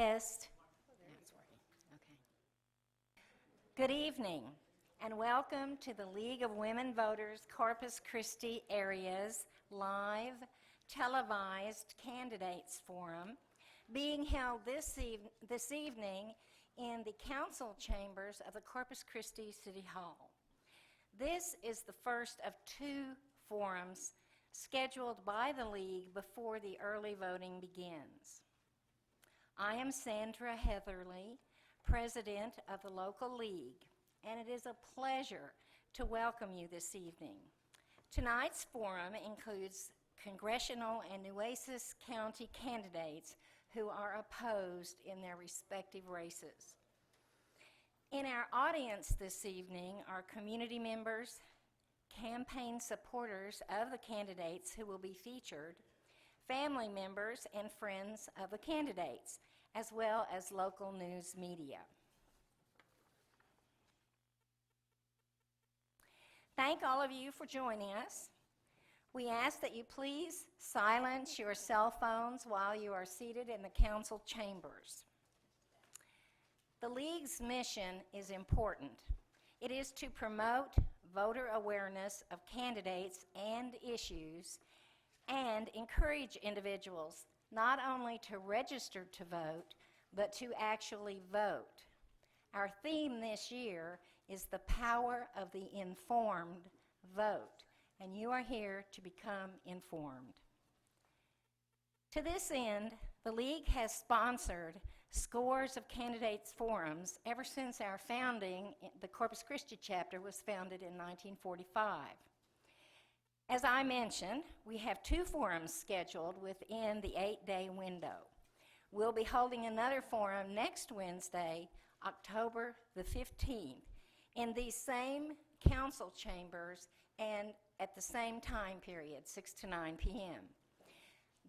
Test. That's working. Okay. Good evening, and welcome to the League of Women Voters Corpus Christi Area's live televised candidates forum being held this evening in the council chambers of the Corpus Christi City Hall. This is the first of two forums scheduled by the League before the early voting begins. I am Sandra Heatherly, President of the local League, and it is a pleasure to welcome you this evening. Tonight's forum includes congressional and Nueces County candidates who are opposed in their respective races. In our audience this evening are community members, campaign supporters of the candidates who will be featured, family members and friends of the candidates, as well as local news media. Thank all of you for joining us. We ask that you please silence your cell phones while you are seated in the council chambers. The League's mission is important. It is to promote voter awareness of candidates and issues and encourage individuals not only to register to vote, but to actually vote. Our theme this year is the power of the informed vote, and you are here to become informed. To this end, the League has sponsored scores of candidates forums ever since our founding. The Corpus Christi chapter was founded in 1945. As I mentioned, we have two forums scheduled within the 8-day window. We'll be holding another forum next Wednesday, October the 15th, in these same council chambers and at the same time period, 6 to 9 p.m.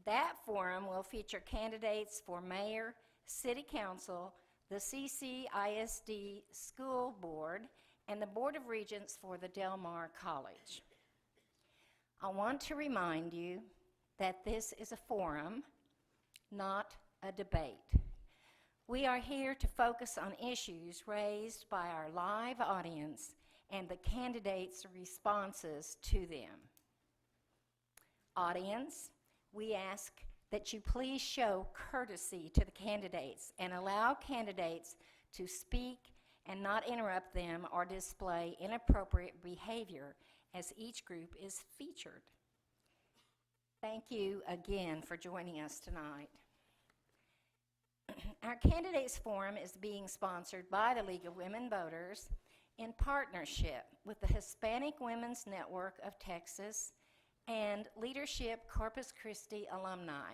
That forum will feature candidates for mayor, city council, the CCISD school board, and the Board of Regents for the Del Mar College. I want to remind you that this is a forum, not a debate. We are here to focus on issues raised by our live audience and the candidates' responses to them. Audience, we ask that you please show courtesy to the candidates and allow candidates to speak and not interrupt them or display inappropriate behavior as each group is featured. Thank you again for joining us tonight. Our Candidates Forum is being sponsored by the League of Women Voters in partnership with the Hispanic Women's Network of Texas and Leadership Corpus Christi alumni.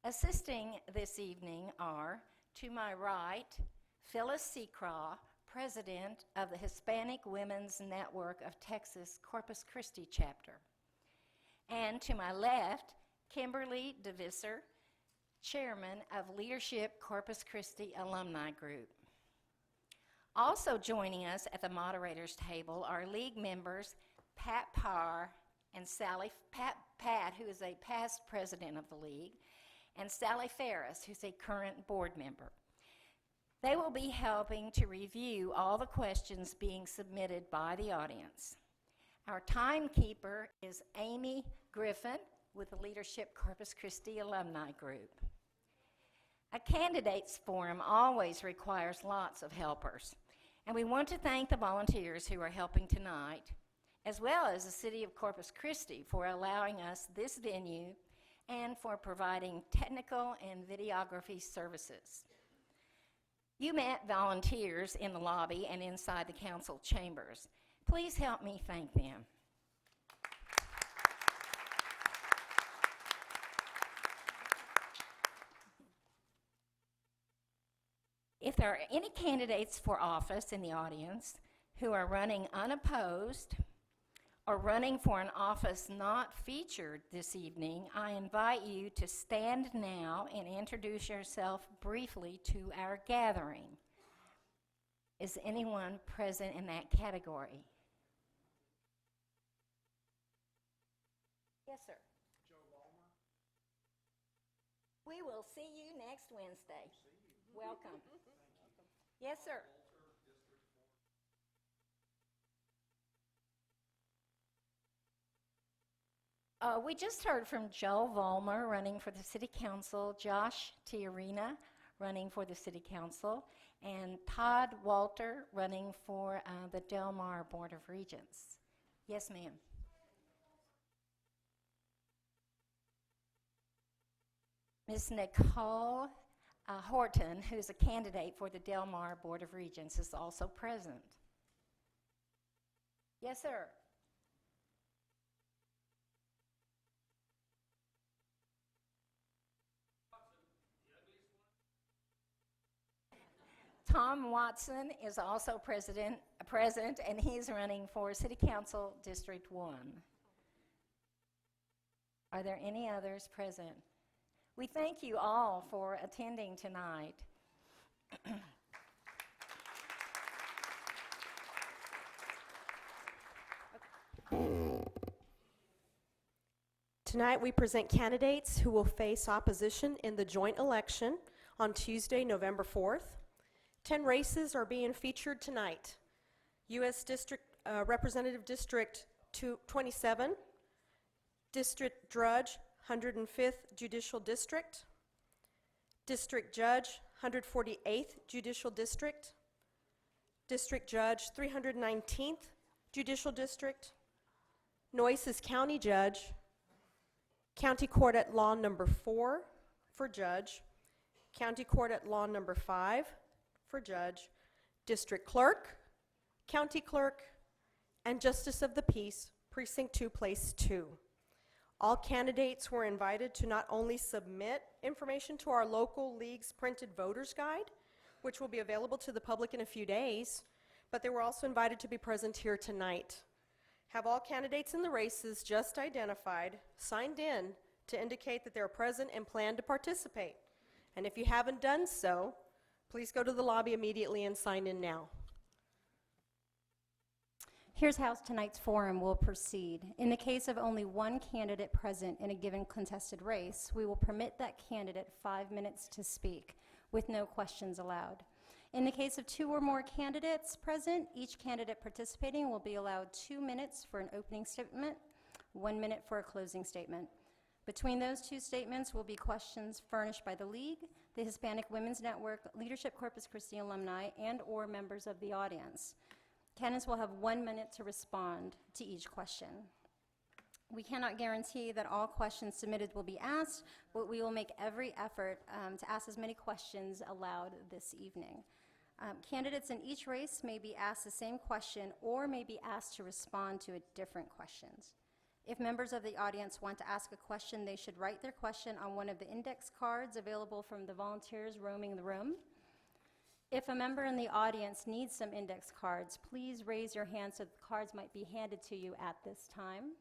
Assisting this evening are, to my right, Phyllis Seacraw, President of the Hispanic Women's Network of Texas Corpus Christi chapter. And to my left, Kimberly DeVisser, Chairman of Leadership Corpus Christi Alumni Group. Also joining us at the moderators table are League members Pat Parr and Pat, who is a past president of the League, and Sally Ferris, who's a current board member. They will be helping to review all the questions being submitted by the audience. Our timekeeper is Amy Griffin with the Leadership Corpus Christi Alumni Group. A candidates forum always requires lots of helpers, and we want to thank the volunteers who are helping tonight, as well as the City of Corpus Christi for allowing us this venue and for providing technical and videography services. You met volunteers in the lobby and inside the council chambers. Please help me thank them. If there are any candidates for office in the audience who are running unopposed or running for an office not featured this evening, I invite you to stand now and introduce yourself briefly to our gathering. Is anyone present in that category? Yes, sir. We will see you next Wednesday. Welcome. Yes, sir. We just heard from Joe Vollmer running for the City Council, Josh Tiarina running for the City Council, and Todd Walter running for the Del Mar Board of Regents. Yes, ma'am. Ms. Nicole Horton, who's a candidate for the Del Mar Board of Regents, is also present. Yes, sir. Tom Watson is also present, and he's running for City Council District 1. Are there any others present? We thank you all for attending tonight. Tonight we present candidates who will face opposition in the joint election on Tuesday, November 4th. 10 races are being featured tonight. U.S. Representative District 27, District Judge, 105th Judicial District, District Judge, 148th Judicial District, District Judge, 319th Judicial District, Nueces County Judge, County Court at Law number 4 for Judge, County Court at Law number 5 for Judge, District Clerk, County Clerk, and Justice of the Peace, Precinct 2, Place 2. All candidates were invited to not only submit information to our local league's printed voters guide, which will be available to the public in a few days, but they were also invited to be present here tonight. Have all candidates in the races just identified signed in to indicate that they're present and plan to participate. And if you haven't done so, please go to the lobby immediately and sign in now. Here's how tonight's forum will proceed. In the case of only one candidate present in a given contested race, we will permit that candidate 5 minutes to speak, with no questions allowed. In the case of 2 or more candidates present, each candidate participating will be allowed 2 minutes for an opening statement, 1 minute for a closing statement. Between those 2 statements will be questions furnished by the League, the Hispanic Women's Network, Leadership Corpus Christi alumni, and/or members of the audience. Candidates will have 1 minute to respond to each question. We cannot guarantee that all questions submitted will be asked, but we will make every effort to ask as many questions aloud this evening. Candidates in each race may be asked the same question or may be asked to respond to different questions. If members of the audience want to ask a question, they should write their question on one of the index cards available from the volunteers roaming the room. If a member in the audience needs some index cards, please raise your hand so the cards might be handed to you at this time.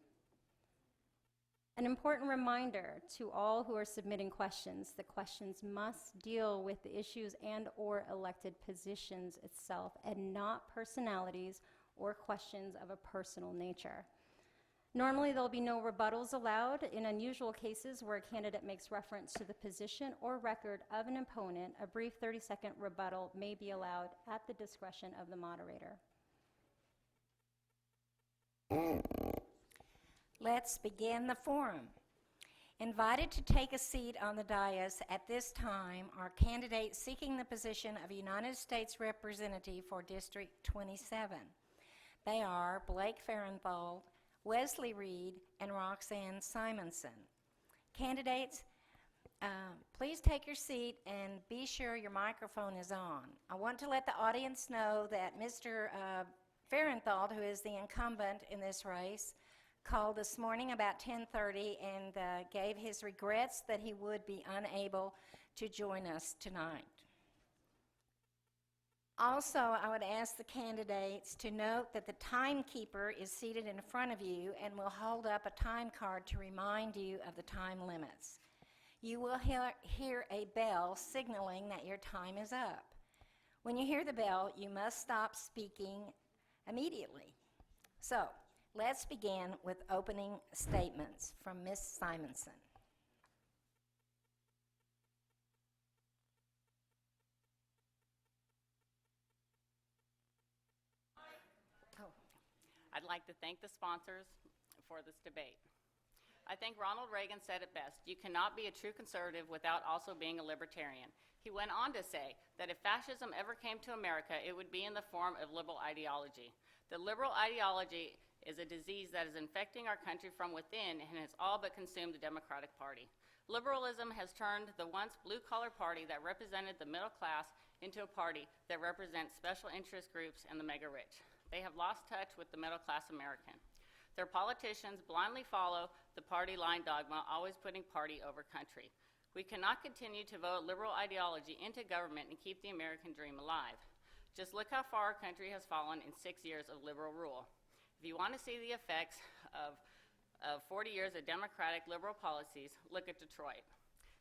An important reminder to all who are submitting questions: the questions must deal with the issues and/or elected positions itself and not personalities or questions of a personal nature. Normally, there'll be no rebuttals allowed. In unusual cases where a candidate makes reference to the position or record of an opponent, a brief 30-second rebuttal may be allowed at the discretion of the moderator. Let's begin the forum. Invited to take a seat on the dais at this time are candidates seeking the position of United States Representative for District 27. They are Blake Farenthold, Wesley Reed, and Roxanne Simonson. Candidates, please take your seat and be sure your microphone is on. I want to let the audience know that Mr. Farenthold, who is the incumbent in this race, called this morning about 10:30 and gave his regrets that he would be unable to join us tonight. Also, I would ask the candidates to note that the timekeeper is seated in front of you and will hold up a time card to remind you of the time limits. You will hear a bell signaling that your time is up. When you hear the bell, you must stop speaking immediately. So, let's begin with opening statements from Ms. Simonson. I'd like to thank the sponsors for this debate. I think Ronald Reagan said it best: you cannot be a true conservative without also being a libertarian. He went on to say that if fascism ever came to America, it would be in the form of liberal ideology. The liberal ideology is a disease that is infecting our country from within and has all but consumed the Democratic Party. Liberalism has turned the once blue-collar party that represented the middle class into a party that represents special interest groups and the mega-rich. They have lost touch with the middle-class American. Their politicians blindly follow the party line dogma, always putting party over country. We cannot continue to vote liberal ideology into government and keep the American dream alive. Just look how far our country has fallen in 6 years of liberal rule. If you want to see the effects of 40 years of democratic liberal policies, look at Detroit.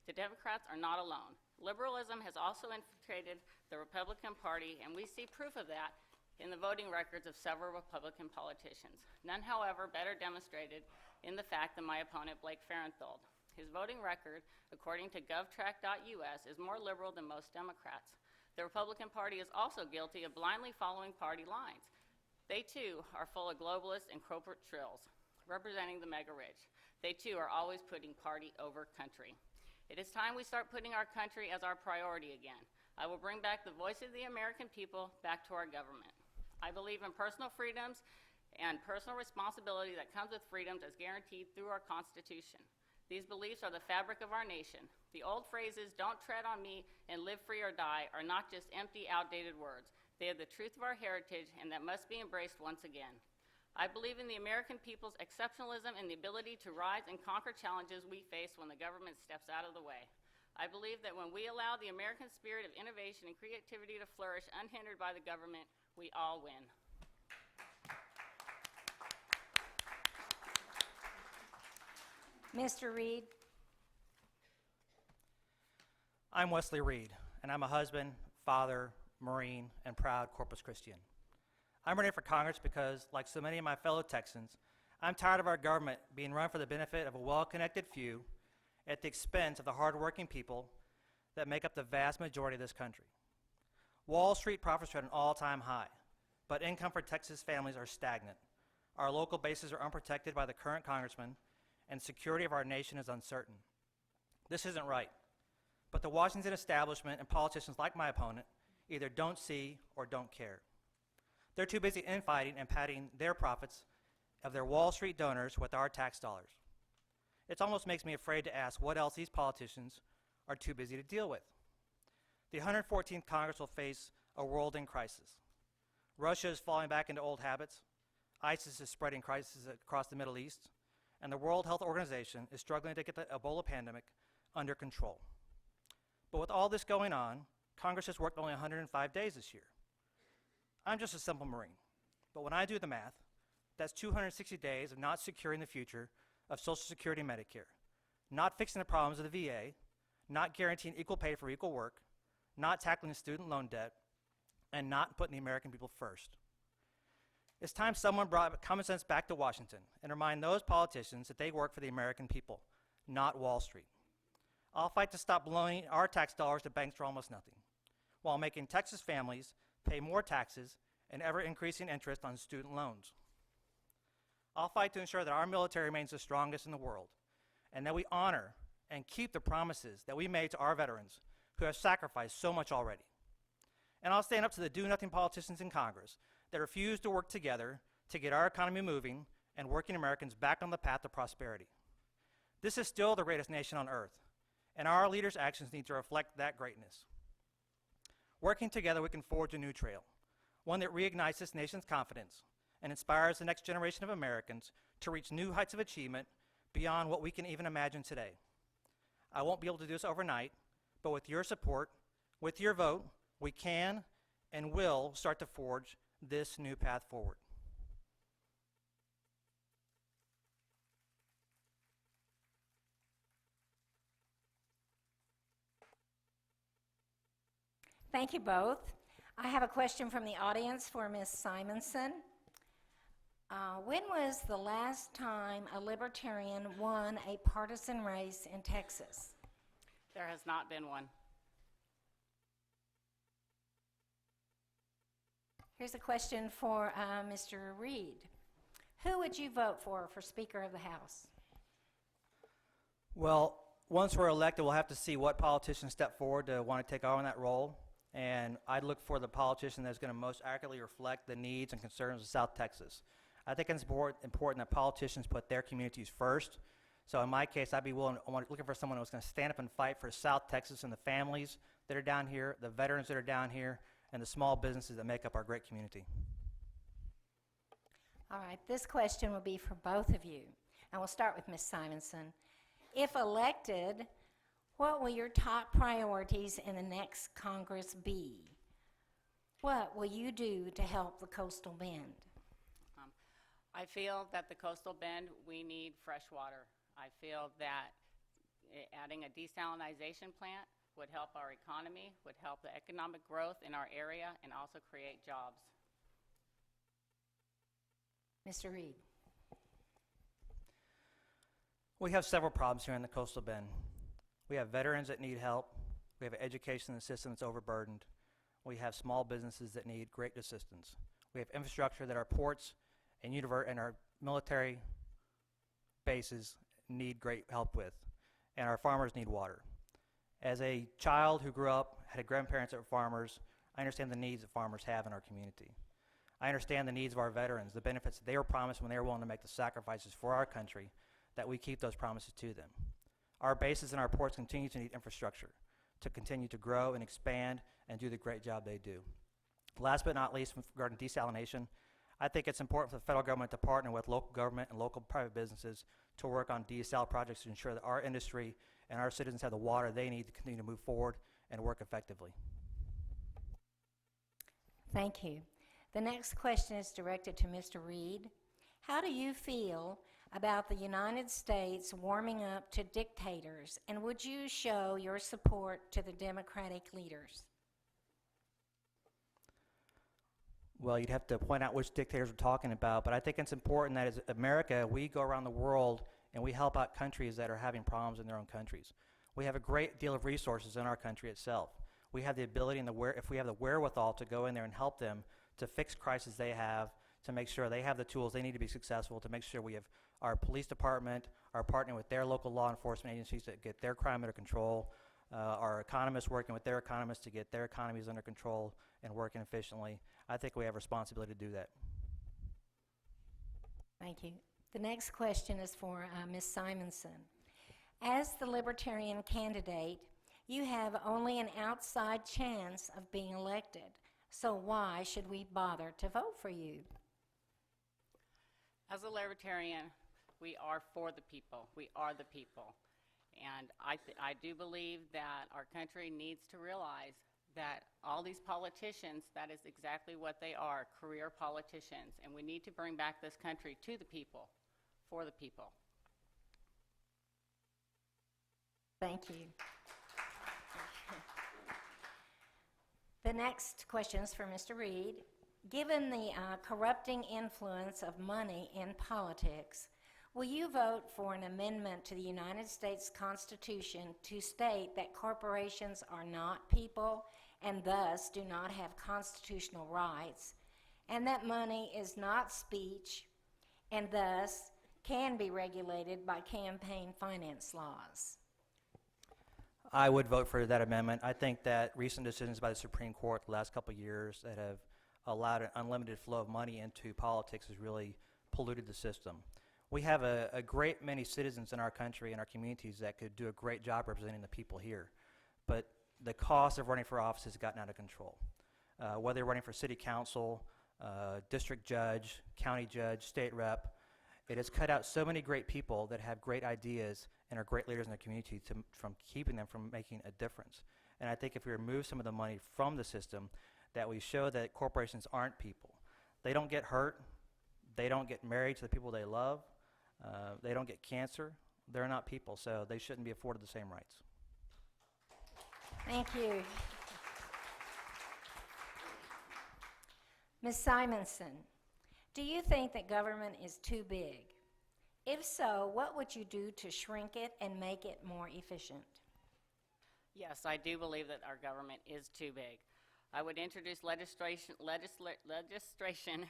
The Democrats are not alone. Liberalism has also infiltrated the Republican Party, and we see proof of that in the voting records of several Republican politicians. None, however, better demonstrated in the fact than my opponent, Blake Farenthold. His voting record, according to govtrack.us, is more liberal than most Democrats. The Republican Party is also guilty of blindly following party lines. They, too, are full of globalists and corporate trills, representing the mega-rich. They, too, are always putting party over country. It is time we start putting our country as our priority again. I will bring back the voice of the American people back to our government. I believe in personal freedoms and personal responsibility that comes with freedoms as guaranteed through our Constitution. These beliefs are the fabric of our nation. The old phrases, "don't tread on me" and "live free or die," are not just empty, outdated words. They are the truth of our heritage, and that must be embraced once again. I believe in the American people's exceptionalism and the ability to rise and conquer challenges we face when the government steps out of the way. I believe that when we allow the American spirit of innovation and creativity to flourish unhindered by the government, we all win. Mr. Reed? I'm Wesley Reed, and I'm a husband, father, Marine, and proud Corpus Christian. I'm running for Congress because, like so many of my fellow Texans, I'm tired of our government being run for the benefit of a well-connected few at the expense of the hardworking people that make up the vast majority of this country. Wall Street profits are at an all-time high, but income for Texas families are stagnant. Our local bases are unprotected by the current congressman, and security of our nation is uncertain. This isn't right, but the Washington establishment and politicians like my opponent either don't see or don't care. They're too busy infighting and padding their profits of their Wall Street donors with our tax dollars. It almost makes me afraid to ask what else these politicians are too busy to deal with. The 114th Congress will face a world in crisis. Russia is falling back into old habits. ISIS is spreading crisis across the Middle East. And the World Health Organization is struggling to get the Ebola pandemic under control. But with all this going on, Congress has worked only 105 days this year. I'm just a simple Marine, but when I do the math, that's 260 days of not securing the future of Social Security and Medicare, not fixing the problems of the VA, not guaranteeing equal pay for equal work, not tackling student loan debt, and not putting the American people first. It's time someone brought common sense back to Washington and remind those politicians that they work for the American people, not Wall Street. I'll fight to stop blowing our tax dollars to banks for almost nothing, while making Texas families pay more taxes and ever-increasing interest on student loans. I'll fight to ensure that our military remains the strongest in the world, and that we honor and keep the promises that we made to our veterans who have sacrificed so much already. And I'll stand up to the do-nothing politicians in Congress that refuse to work together to get our economy moving and working Americans back on the path to prosperity. This is still the greatest nation on earth, and our leaders' actions need to reflect that greatness. Working together, we can forge a new trail, one that reignites this nation's confidence and inspires the next generation of Americans to reach new heights of achievement beyond what we can even imagine today. I won't be able to do this overnight, but with your support, with your vote, we can and will start to forge this new path forward. Thank you both. I have a question from the audience for Ms. Simonson. When was the last time a libertarian won a partisan race in Texas? There has not been one. Here's a question for Mr. Reed. Who would you vote for Speaker of the House? Well, once we're elected, we'll have to see what politicians step forward to want to take on that role. And I'd look for the politician that's going to most accurately reflect the needs and concerns of South Texas. I think it's important that politicians put their communities first. So in my case, I'd be looking for someone who's going to stand up and fight for South Texas and the families that are down here, the veterans that are down here, and the small businesses that make up our great community. All right, this question will be for both of you. And we'll start with Ms. Simonson. If elected, what will your top priorities in the next Congress be? What will you do to help the Coastal Bend? I feel that the Coastal Bend, we need fresh water. I feel that adding a desalinization plant would help our economy, would help the economic growth in our area, and also create jobs. Mr. Reed. We have several problems here in the Coastal Bend. We have veterans that need help. We have an education system that's overburdened. We have small businesses that need great assistance. We have infrastructure that our ports and our military bases need great help with. And our farmers need water. As a child who grew up, had grandparents that were farmers, I understand the needs that farmers have in our community. I understand the needs of our veterans, the benefits that they were promised when they were willing to make the sacrifices for our country, that we keep those promises to them. Our bases and our ports continue to need infrastructure to continue to grow and expand and do the great job they do. Last but not least, regarding desalination, I think it's important for the federal government to partner with local government and local private businesses to work on desal projects to ensure that our industry and our citizens have the water they need to continue to move forward and work effectively. Thank you. The next question is directed to Mr. Reed. How do you feel about the United States warming up to dictators, and would you show your support to the Democratic leaders? Well, you'd have to point out which dictators we're talking about, but I think it's important that as America, we go around the world and we help out countries that are having problems in their own countries. We have a great deal of resources in our country itself. We have the ability and if we have the wherewithal to go in there and help them to fix crises they have, to make sure they have the tools they need to be successful, to make sure we have our police department are partnering with their local law enforcement agencies to get their crime under control, our economists working with their economists to get their economies under control and working efficiently. I think we have a responsibility to do that. Thank you. The next question is for Ms. Simonson. As the Libertarian candidate, you have only an outside chance of being elected. So why should we bother to vote for you? As a Libertarian, we are for the people. We are the people. And I do believe that our country needs to realize that all these politicians, that is exactly what they are, career politicians. And we need to bring back this country to the people, for the people. Thank you. The next question is for Mr. Reed. Given the corrupting influence of money in politics, will you vote for an amendment to the United States Constitution to state that corporations are not people and thus do not have constitutional rights, and that money is not speech and thus can be regulated by campaign finance laws? I would vote for that amendment. I think that recent decisions by the Supreme Court the last couple of years that have allowed an unlimited flow of money into politics has really polluted the system. We have a great many citizens in our country and our communities that could do a great job representing the people here, but the cost of running for office has gotten out of control. Whether you're running for city council, district judge, county judge, state rep, it has cut out so many great people that have great ideas and are great leaders in the community from keeping them from making a difference. And I think if we remove some of the money from the system, that we show that corporations aren't people. They don't get hurt. They don't get married to the people they love. They don't get cancer. They're not people, so they shouldn't be afforded the same rights. Thank you. Ms. Simonson, do you think that government is too big? If so, what would you do to shrink it and make it more efficient? Yes, I do believe that our government is too big. I would introduce legislation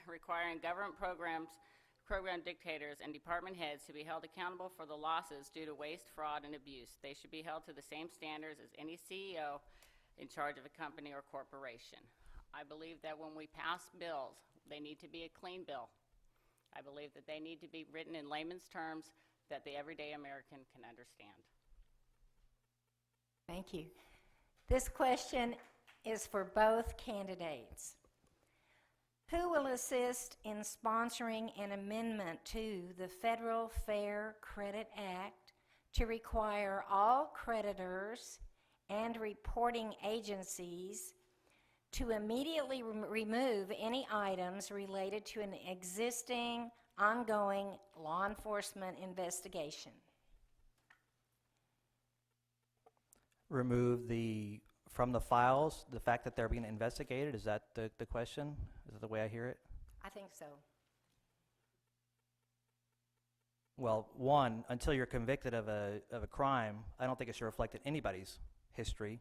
requiring government programs program dictators and department heads to be held accountable for the losses due to waste, fraud, and abuse. They should be held to the same standards as any CEO in charge of a company or corporation. I believe that when we pass bills, they need to be a clean bill. I believe that they need to be written in layman's terms that the everyday American can understand. Thank you. This question is for both candidates. Who will assist in sponsoring an amendment to the Federal Fair Credit Act to require all creditors and reporting agencies to immediately remove any items related to an existing, ongoing law enforcement investigation? Remove from the files, the fact that they're being investigated? Is that the question? Is that the way I hear it? I think so. Well, one, until you're convicted of a crime, I don't think it should reflect in anybody's history,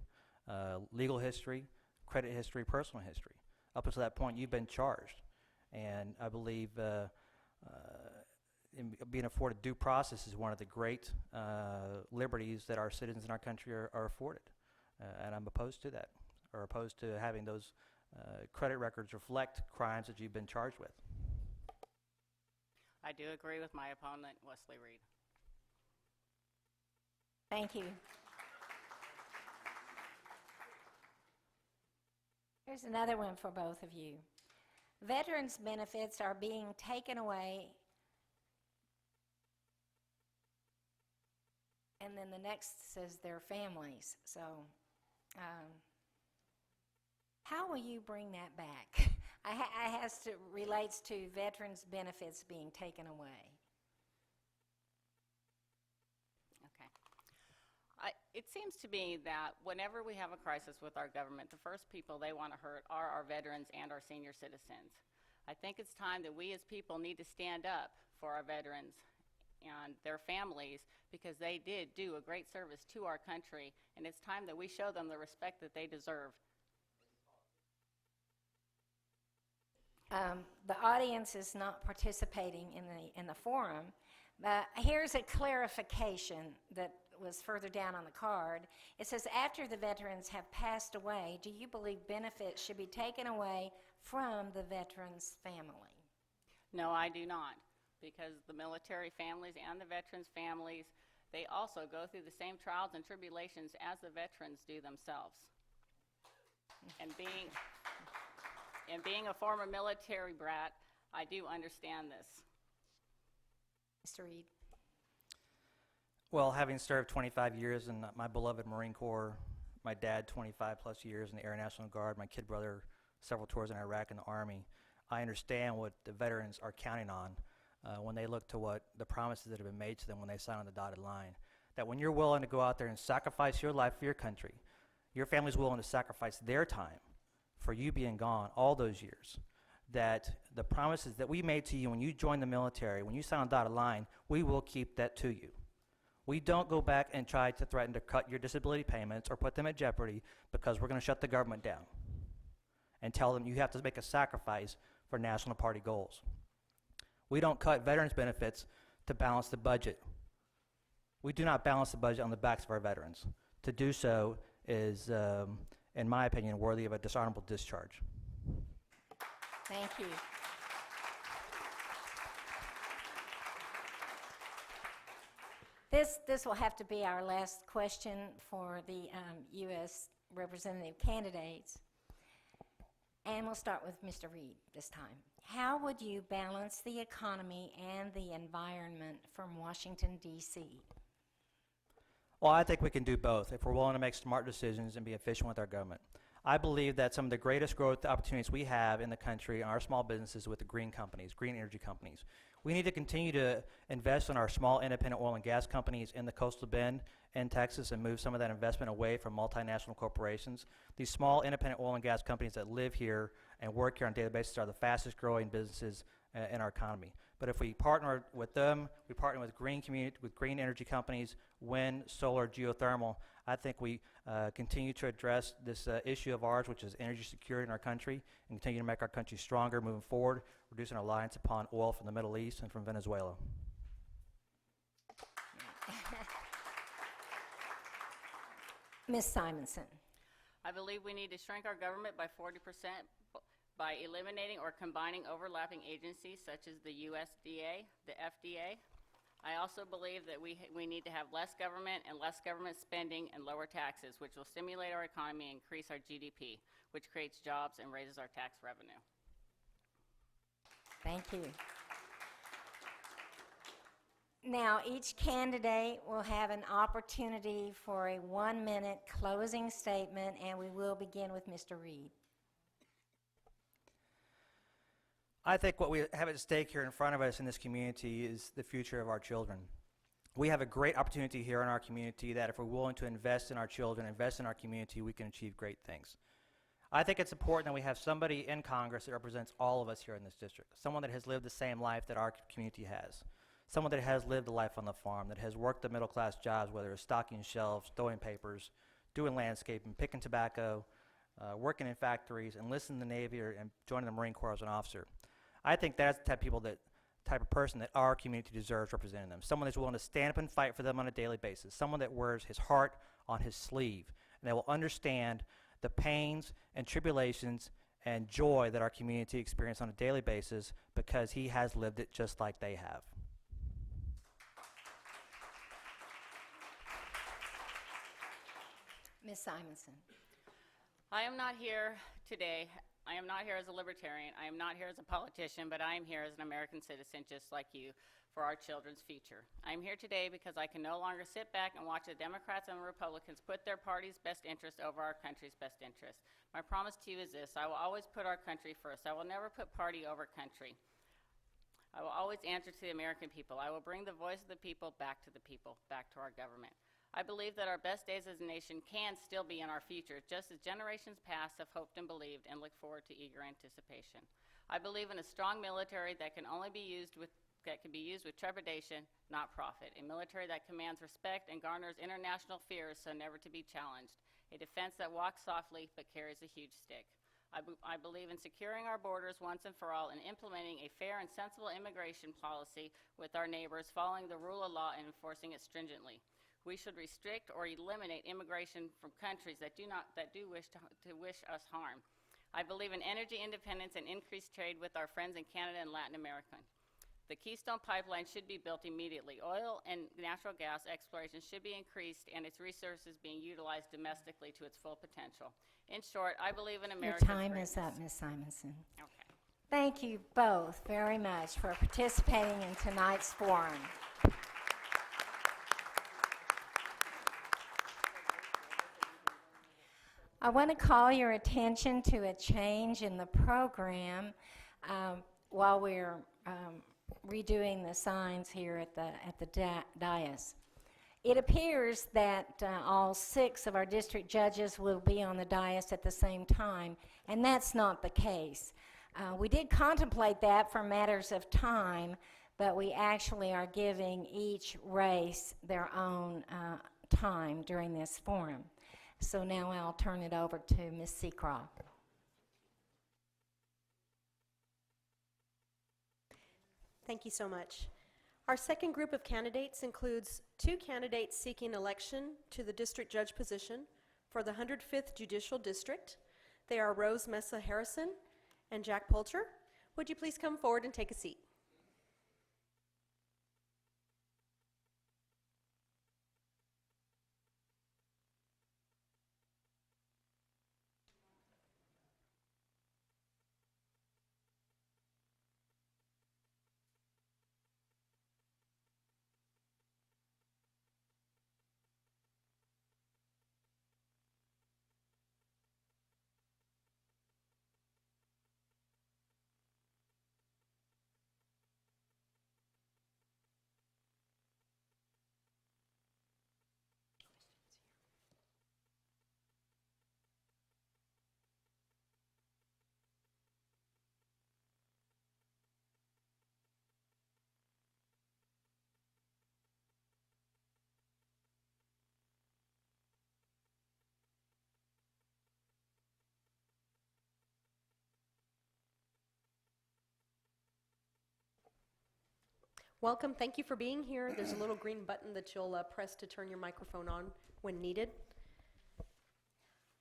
legal history, credit history, personal history. Up until that point, you've been charged. And I believe in being afforded due process is one of the great liberties that our citizens in our country are afforded. And I'm opposed to that, or opposed to having those credit records reflect crimes that you've been charged with. I do agree with my opponent, Wesley Reed. Thank you. Here's another one for both of you. Veterans' benefits are being taken away, and then the next says their families. So, how will you bring that back? Relates to veterans' benefits being taken away. Okay. It seems to me that whenever we have a crisis with our government, the first people they want to hurt are our veterans and our senior citizens. I think it's time that we as people need to stand up for our veterans and their families, because they did do a great service to our country, and it's time that we show them the respect that they deserve. The audience is not participating in the forum. Here's a clarification that was further down on the card. It says, after the veterans have passed away, do you believe benefits should be taken away from the veterans' family? No, I do not, because the military families and the veterans' families, they also go through the same trials and tribulations as the veterans do themselves. And being a former military brat, I do understand this. Mr. Reed? Well, having served 25 years in my beloved Marine Corps, my dad 25 plus years in the Air National Guard, my kid brother several tours in Iraq and the Army, I understand what the veterans are counting on when they look to what the promises that have been made to them when they sign on the dotted line. That when you're willing to go out there and sacrifice your life for your country, your family's willing to sacrifice their time for you being gone all those years, that the promises that we made to you when you joined the military, when you signed on the dotted line, we will keep that to you. We don't go back and try to threaten to cut your disability payments or put them at jeopardy because we're going to shut the government down and tell them you have to make a sacrifice for national party goals. We don't cut veterans' benefits to balance the budget. We do not balance the budget on the backs of our veterans. To do so is, in my opinion, worthy of a dishonorable discharge. Thank you. This will have to be our last question for the U.S. representative candidates. And we'll start with Mr. Reed this time. How would you balance the economy and the environment from Washington, D.C.? Well, I think we can do both if we're willing to make smart decisions and be efficient with our government. I believe that some of the greatest growth opportunities we have in the country are our small businesses with the green companies, green energy companies. We need to continue to invest in our small independent oil and gas companies in the coastal bend in Texas and move some of that investment away from multinational corporations. These small independent oil and gas companies that live here and work here on a daily basis are the fastest growing businesses in our economy. But if we partner with them, we partner with green energy companies, wind, solar, geothermal, I think we continue to address this issue of ours, which is energy security in our country, and continue to make our country stronger moving forward, reducing our reliance upon oil from the Middle East and from Venezuela. Ms. Simonson. I believe we need to shrink our government by 40% by eliminating or combining overlapping agencies such as the USDA, the FDA. I also believe that we need to have less government and less government spending and lower taxes, which will stimulate our economy and increase our GDP, which creates jobs and raises our tax revenue. Thank you. Now, each candidate will have an opportunity for a 1-minute closing statement, and we will begin with Mr. Reed. I think what we have at stake here in front of us in this community is the future of our children. We have a great opportunity here in our community that if we're willing to invest in our children, invest in our community, we can achieve great things. I think it's important that we have somebody in Congress that represents all of us here in this district, someone that has lived the same life that our community has, someone that has lived a life on the farm, that has worked the middle-class jobs, whether it's stocking shelves, throwing papers, doing landscaping, picking tobacco, working in factories, enlisting in the Navy, and joining the Marine Corps as an officer. I think that's the type of person that our community deserves representing them. Someone that's willing to stand up and fight for them on a daily basis. Someone that wears his heart on his sleeve, and that will understand the pains and tribulations and joy that our community experiences on a daily basis because he has lived it just like they have. Ms. Simonson. I am not here today. I am not here as a libertarian. I am not here as a politician, but I am here as an American citizen just like you for our children's future. I am here today because I can no longer sit back and watch the Democrats and the Republicans put their party's best interest over our country's best interest. My promise to you is this: I will always put our country first. I will never put party over country. I will always answer to the American people. I will bring the voice of the people, back to our government. I believe that our best days as a nation can still be in our future, just as generations past have hoped and believed and look forward to eager anticipation. I believe in a strong military that can be used with trepidation, not profit. A military that commands respect and garners international fears so never to be challenged. A defense that walks softly but carries a huge stick. I believe in securing our borders once and for all and implementing a fair and sensible immigration policy with our neighbors, following the rule of law and enforcing it stringently. We should restrict or eliminate immigration from countries that do wish us harm. I believe in energy independence and increased trade with our friends in Canada and Latin America. The Keystone Pipeline should be built immediately. Oil and natural gas exploration should be increased and its resources being utilized domestically to its full potential. In short, I believe in America's Your time is up, Ms. Simonson. Okay. Thank you both very much for participating in tonight's forum. I want to call your attention to a change in the program while we're redoing the signs here at the dais. It appears that all 6 of our district judges will be on the dais at the same time, and that's not the case. We did contemplate that for matters of time, but we actually are giving each race their own time during this forum. So now I'll turn it over to Ms. Seacroft. Thank you so much. Our second group of candidates includes 2 candidates seeking election to the district judge position for the 105th Judicial District. They are Rose Mesa Harrison and Jack Poulter. Would you please come forward and take a seat? Welcome. Thank you for being here. There's a little green button that you'll press to turn your microphone on when needed.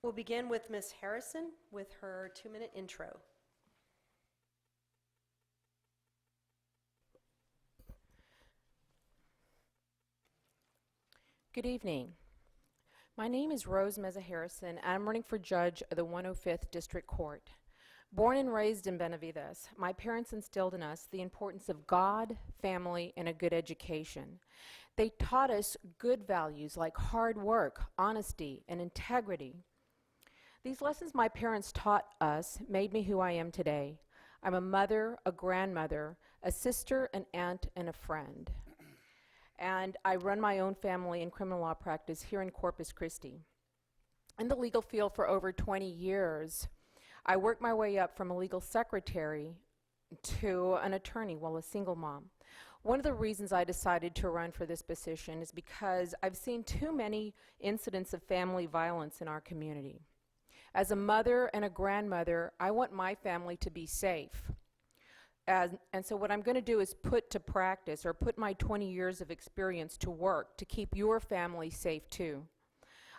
We'll begin with Ms. Harrison with her 2-minute intro. Good evening. My name is Rose Meza Harrison, and I'm running for judge of the 105th District Court. Born and raised in Benavides, my parents instilled in us the importance of God, family, and a good education. They taught us good values like hard work, honesty, and integrity. These lessons my parents taught us made me who I am today. I'm a mother, a grandmother, a sister, an aunt, and a friend. And I run my own family and criminal law practice here in Corpus Christi. In the legal field for over 20 years, I worked my way up from a legal secretary to an attorney while a single mom. One of the reasons I decided to run for this position is because I've seen too many incidents of family violence in our community. As a mother and a grandmother, I want my family to be safe. And so what I'm going to do is put to practice or put my 20 years of experience to work to keep your family safe too.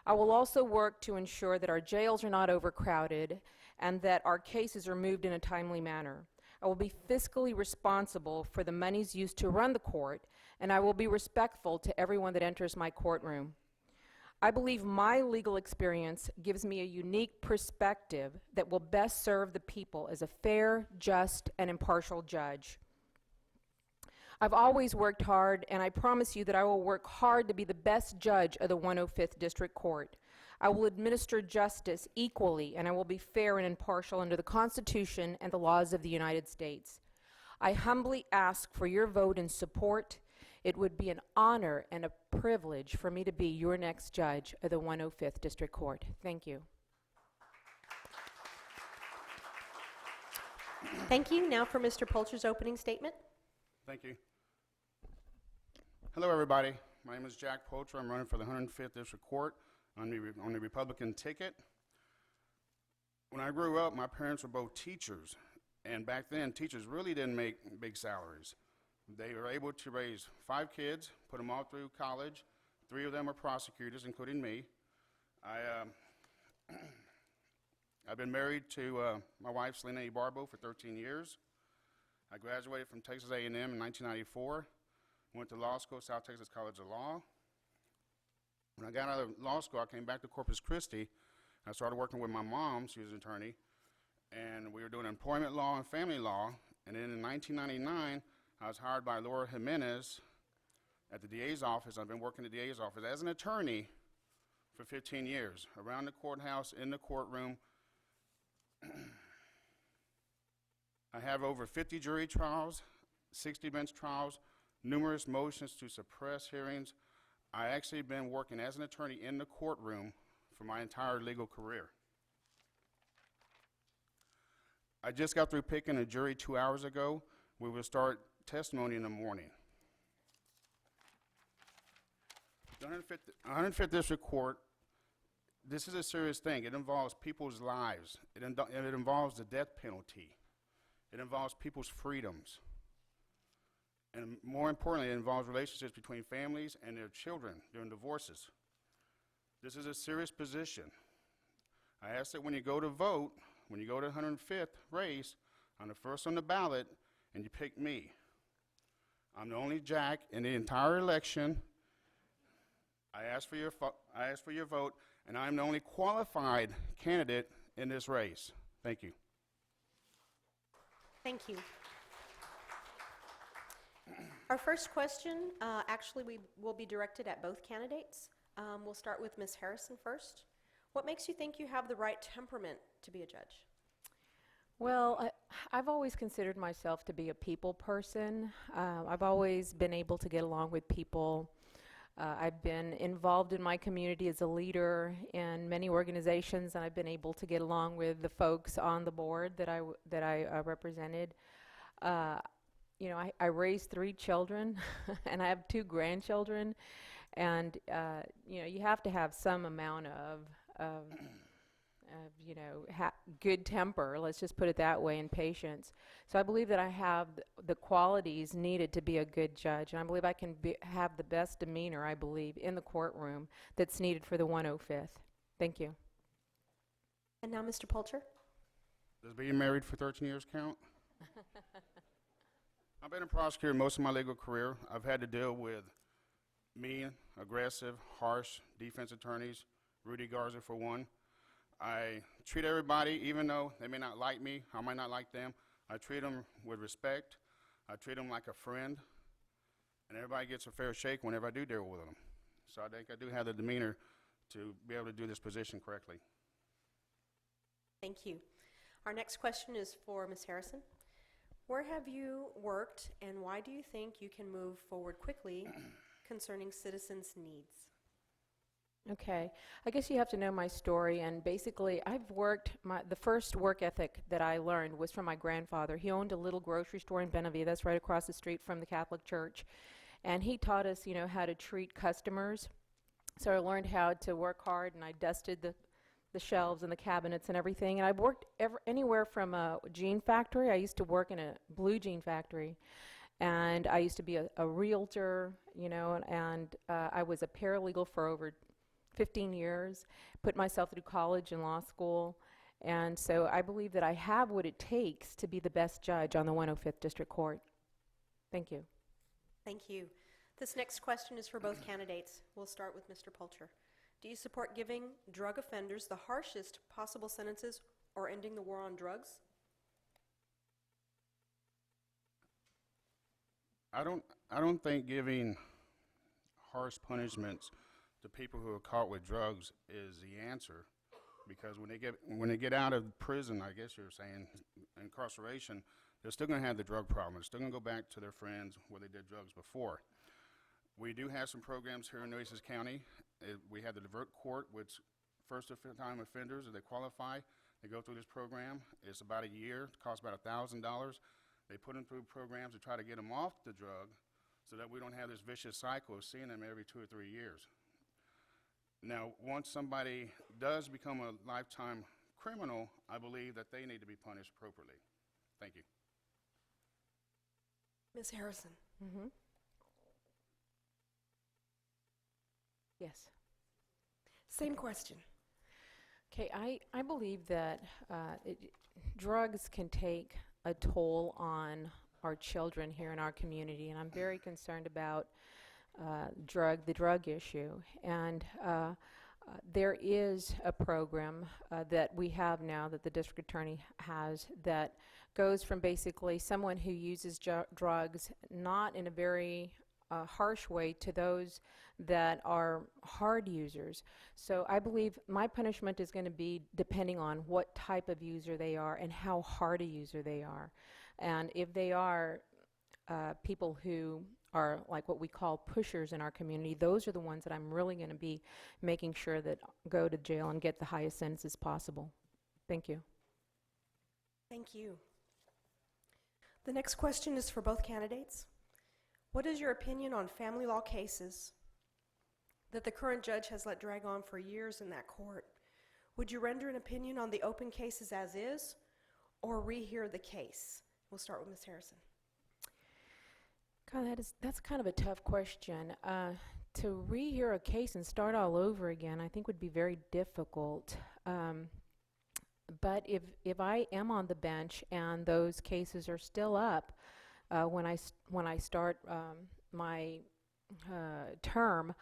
I will also work to ensure that our jails are not overcrowded and that our cases are moved in a timely manner. I will be fiscally responsible for the monies used to run the court, and I will be respectful to everyone that enters my courtroom. I believe my legal experience gives me a unique perspective that will best serve the people as a fair, just, and impartial judge. I've always worked hard, and I promise you that I will work hard to be the best judge of the 105th District Court. I will administer justice equally, and I will be fair and impartial under the Constitution and the laws of the United States. I humbly ask for your vote and support. It would be an honor and a privilege for me to be your next judge of the 105th District Court. Thank you. Thank you. Now for Mr. Polcher's opening statement. Thank you. Hello, everybody. My name is Jack Polcher. I'm running for the 105th District Court on the Republican ticket. When I grew up, my parents were both teachers, and back then, teachers really didn't make big salaries. They were able to raise 5 kids, put them all through college. 3 of them are prosecutors, including me. I've been married to my wife, Selena E. Barbo, for 13 years. I graduated from Texas A&M in 1994, went to law school, South Texas College of Law. When I got out of law school, I came back to Corpus Christi. I started working with my mom, she was an attorney, and we were doing employment law and family law. And then in 1999, I was hired by Laura Jimenez at the DA's office. I've been working at the DA's office as an attorney for 15 years, around the courthouse, in the courtroom. I have over 50 jury trials, 60 bench trials, numerous motions to suppress hearings. I actually been working as an attorney in the courtroom for my entire legal career. I just got through picking a jury 2 hours ago. We will start testimony in the morning. The 105th District Court, this is a serious thing. It involves people's lives. It involves the death penalty. It involves people's freedoms. And more importantly, it involves relationships between families and their children during divorces. This is a serious position. I ask that when you go to vote, when you go to the 105th race, on the first on the ballot, and you pick me. I'm the only Jack in the entire election. I ask for your vote, and I'm the only qualified candidate in this race. Thank you. Thank you. Our first question, actually, we will be directed at both candidates. We'll start with Ms. Harrison first. What makes you think you have the right temperament to be a judge? Well, I've always considered myself to be a people person. I've always been able to get along with people. I've been involved in my community as a leader in many organizations, and I've been able to get along with the folks on the board that I represented. You know, I raised 3 children, and I have 2 grandchildren, and you know, you have to have some amount of good temper, let's just put it that way, and patience. So I believe that I have the qualities needed to be a good judge, and I believe I can have the best demeanor, I believe, in the courtroom that's needed for the 105th. Thank you. And now, Mr. Poulter. Does being married for 13 years count? I've been a prosecutor most of my legal career. I've had to deal with mean, aggressive, harsh defense attorneys, Rudy Garza for one. I treat everybody, even though they may not like me, I might not like them, I treat them with respect. I treat them like a friend, and everybody gets a fair shake whenever I do deal with them. So I think I do have the demeanor to be able to do this position correctly. Thank you. Our next question is for Ms. Harrison. Where have you worked, and why do you think you can move forward quickly concerning citizens' needs? Okay, I guess you have to know my story, and basically I've worked, the first work ethic that I learned was from my grandfather. He owned a little grocery store in Benavides right across the street from the Catholic Church, and he taught us, how to treat customers. So I learned how to work hard, and I dusted the shelves and the cabinets and everything, and I've worked anywhere from a jean factory. I used to work in a blue jean factory, and I used to be a realtor, and I was a paralegal for over 15 years, put myself through college and law school, and so I believe that I have what it takes to be the best judge on the 105th District Court. Thank you. Thank you. This next question is for both candidates. We'll start with Mr. Poulter. Do you support giving drug offenders the harshest possible sentences or ending the war on drugs? I don't think giving harsh punishments to people who are caught with drugs is the answer, because when they get out of prison, I guess you're saying, incarceration, they're still going to have the drug problem. They're still going to go back to their friends where they did drugs before. We do have some programs here in Nueces County. We have the Divert Court, which first-time offenders, if they qualify, they go through this program. It's about a year. It costs about $1,000. They put them through programs to try to get them off the drug so that we don't have this vicious cycle of seeing them every 2 or 3 years. Now, once somebody does become a lifetime criminal, I believe that they need to be punished appropriately. Thank you. Ms. Harrison. Mm-hmm. Yes. Same question. Okay, I believe that drugs can take a toll on our children here in our community, and I'm very concerned about the drug issue. And there is a program that we have now that the district attorney has that goes from basically someone who uses drugs not in a very harsh way to those that are hard users. So I believe my punishment is going to be depending on what type of user they are and how hard a user they are. And if they are people who are like what we call pushers in our community, those are the ones that I'm really going to be making sure that go to jail and get the highest sentences possible. Thank you. Thank you. The next question is for both candidates. What is your opinion on family law cases that the current judge has let drag on for years in that court? Would you render an opinion on the open cases as is, or rehear the case? We'll start with Ms. Harrison. God, that's kind of a tough question. To rehear a case and start all over again, I think would be very difficult. But if I am on the bench and those cases are still up when I start my term,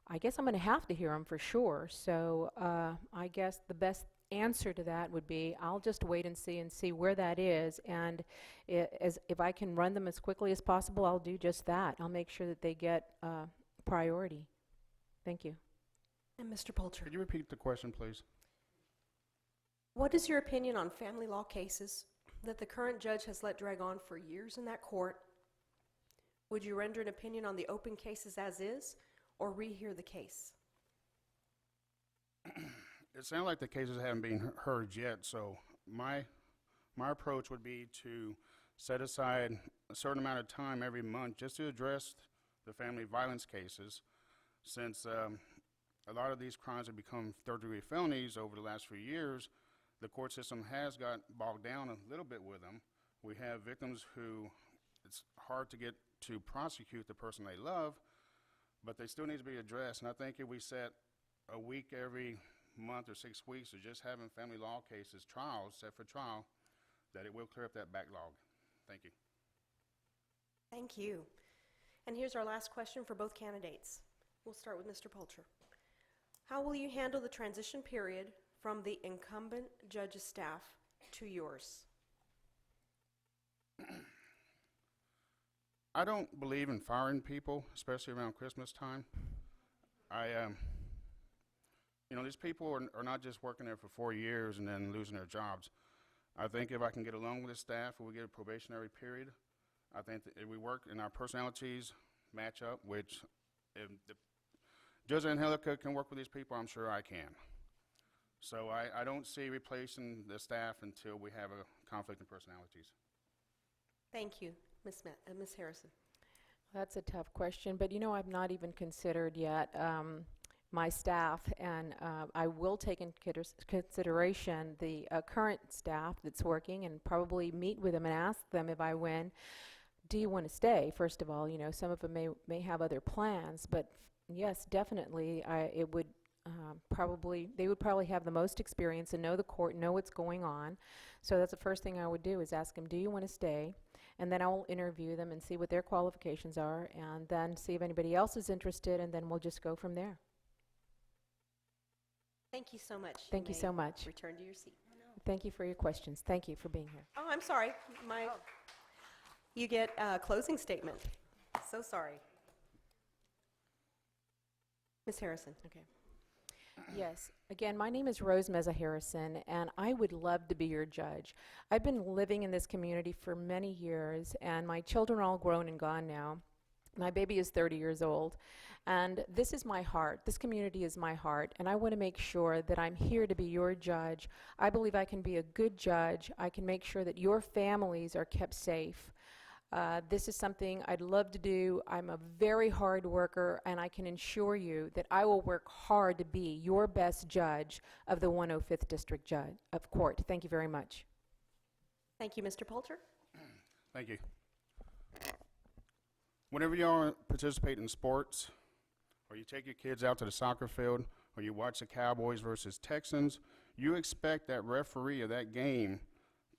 I guess I'm going to have to hear them for sure. So I guess the best answer to that would be I'll just wait and see where that is, and if I can run them as quickly as possible, I'll do just that. I'll make sure that they get priority. Thank you. And Mr. Poulter. Could you repeat the question, please? What is your opinion on family law cases that the current judge has let drag on for years in that court? Would you render an opinion on the open cases as is, or rehear the case? It sounds like the cases haven't been heard yet, so my approach would be to set aside a certain amount of time every month just to address the family violence cases, since a lot of these crimes have become third-degree felonies over the last few years. the court system has got bogged down a little bit with them. We have victims who it's hard to get to prosecute the person they love, but they still need to be addressed. And I think if we set a week every month or 6 weeks of just having family law cases, trials set for trial, that it will clear up that backlog. Thank you. Thank you. And here's our last question for both candidates. We'll start with Mr. Poulter. How will you handle the transition period from the incumbent judge's staff to yours? I don't believe in firing people, especially around Christmas time. These people are not just working there for 4 years and then losing their jobs. I think if I can get along with the staff or we get a probationary period, I think that if we work and our personalities match up, which if Judge Angelica can work with these people, I'm sure I can. So I don't see replacing the staff until we have a conflict in personalities. Thank you, Ms. Harrison. That's a tough question, but I've not even considered yet my staff, and I will take into consideration the current staff that's working and probably meet with them and ask them if I win, do you want to stay? First of all, some of them may have other plans, but yes, definitely, they would probably have the most experience and know the court, know what's going on. So that's the first thing I would do is ask them, do you want to stay? And then I'll interview them and see what their qualifications are, and then see if anybody else is interested, and then we'll just go from there. Thank you so much. Thank you so much. Return to your seat. Thank you for your questions. Thank you for being here. Oh, I'm sorry. You get a closing statement. So sorry. Ms. Harrison. Okay. Yes. Again, my name is Rose Meza Harrison, and I would love to be your judge. I've been living in this community for many years, and my children are all grown and gone now. My baby is 30 years old, and this is my heart. This community is my heart, and I want to make sure that I'm here to be your judge. I believe I can be a good judge. I can make sure that your families are kept safe. This is something I'd love to do. I'm a very hard worker, and I can assure you that I will work hard to be your best judge of the 105th District of Court. Thank you very much. Thank you, Mr. Poulter. Thank you. Whenever y'all participate in sports, or you take your kids out to the soccer field, or you watch the Cowboys versus Texans, you expect that referee of that game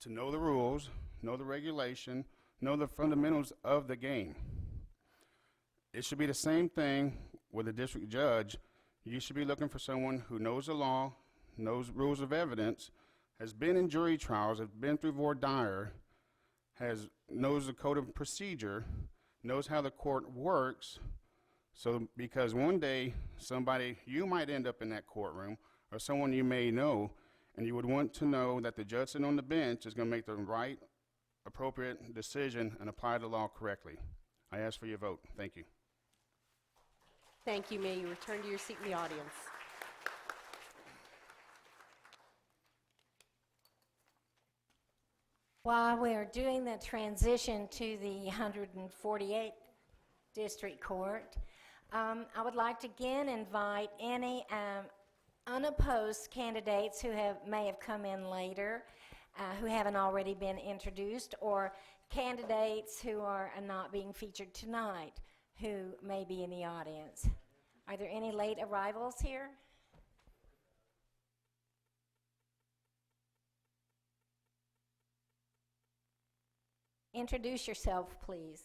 to know the rules, know the regulation, know the fundamentals of the game. It should be the same thing with a district judge. You should be looking for someone who knows the law, knows rules of evidence, has been in jury trials, has been through voir dire, knows the code of procedure, knows how the court works, so because one day you might end up in that courtroom, or someone you may know, and you would want to know that the judge sitting on the bench is going to make the right, appropriate decision and apply the law correctly. I ask for your vote. Thank you. Thank you. May you return to your seat in the audience. While we are doing the transition to the 148th District Court, I would like to again invite any unopposed candidates who may have come in later, who haven't already been introduced, or candidates who are not being featured tonight who may be in the audience. Are there any late arrivals here? Introduce yourself, please.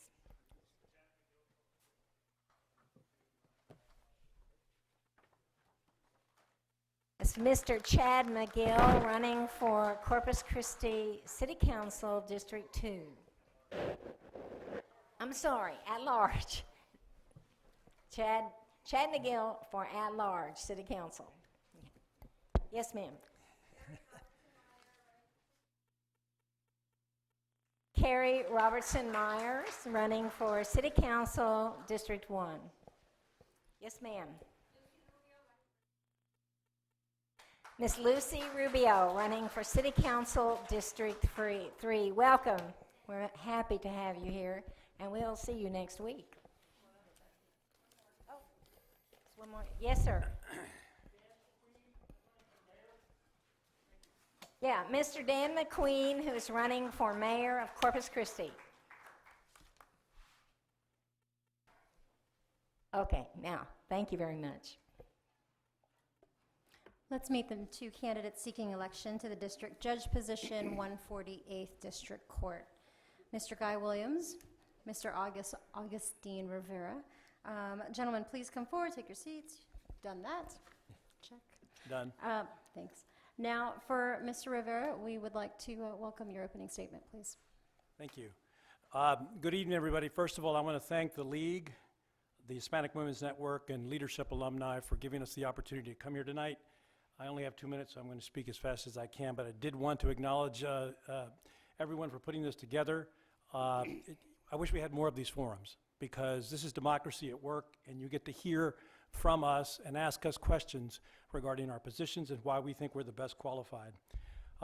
It's Mr. Chad McGill running for Corpus Christi City Council, District 2. I'm sorry, at large. Chad McGill for at large City Council. Yes, ma'am. Carrie Robertson Myers running for City Council, District 1. Yes, ma'am. Miss Lucy Rubio running for City Council, District 3. Welcome. We're happy to have you here, and we'll see you next week. Oh, one more. Yes, sir. Yeah, Mr. Dan McQueen, who is running for mayor of Corpus Christi. Okay, now, thank you very much. Let's meet the two candidates seeking election to the district judge position, 148th District Court. Mr. Guy Williams, Mr. Augustine Rivera. Gentlemen, please come forward, take your seats. Done that. Check. Done. Thanks. Now, for Mr. Rivera, we would like to welcome your opening statement, please. Thank you. Good evening, everybody. First of all, I want to thank the League, the Hispanic Women's Network, and Leadership Alumni for giving us the opportunity to come here tonight. I only have 2 minutes, so I'm going to speak as fast as I can, but I did want to acknowledge everyone for putting this together. I wish we had more of these forums, because this is democracy at work, and you get to hear from us and ask us questions regarding our positions and why we think we're the best qualified.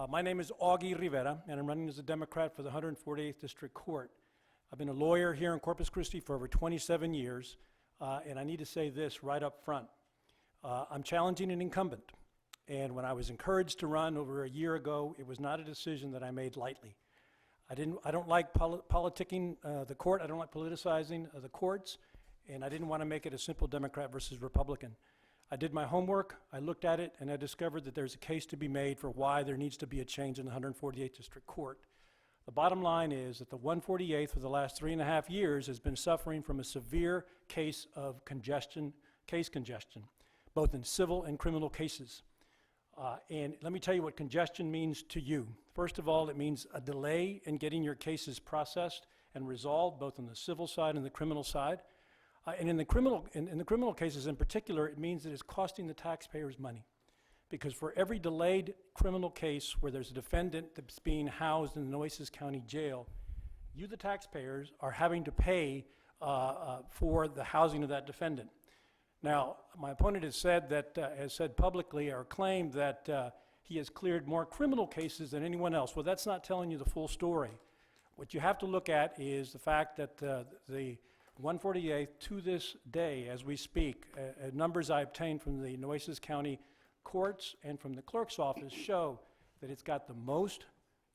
My name is Augie Rivera, and I'm running as a Democrat for the 148th District Court. I've been a lawyer here in Corpus Christi for over 27 years, and I need to say this right up front. I'm challenging an incumbent, and when I was encouraged to run over a year ago, it was not a decision that I made lightly. I don't like politicking the court. I don't like politicizing the courts, and I didn't want to make it a simple Democrat versus Republican. I did my homework, I looked at it, and I discovered that there's a case to be made for why there needs to be a change in the 148th District Court. The bottom line is that the 148th for the last 3.5 years has been suffering from a severe case of case congestion, both in civil and criminal cases. And let me tell you what congestion means to you. First of all, it means a delay in getting your cases processed and resolved, both on the civil side and the criminal side. And in the criminal cases in particular, it means that it's costing the taxpayers money. Because for every delayed criminal case where there's a defendant that's being housed in the Nueces County Jail, you, the taxpayers, are having to pay for the housing of that defendant. Now, my opponent has said publicly or claimed that he has cleared more criminal cases than anyone else. Well, that's not telling you the full story. What you have to look at is the fact that the 148th, to this day, as we speak, numbers I obtained from the Nueces County courts and from the clerk's office show that it's got the most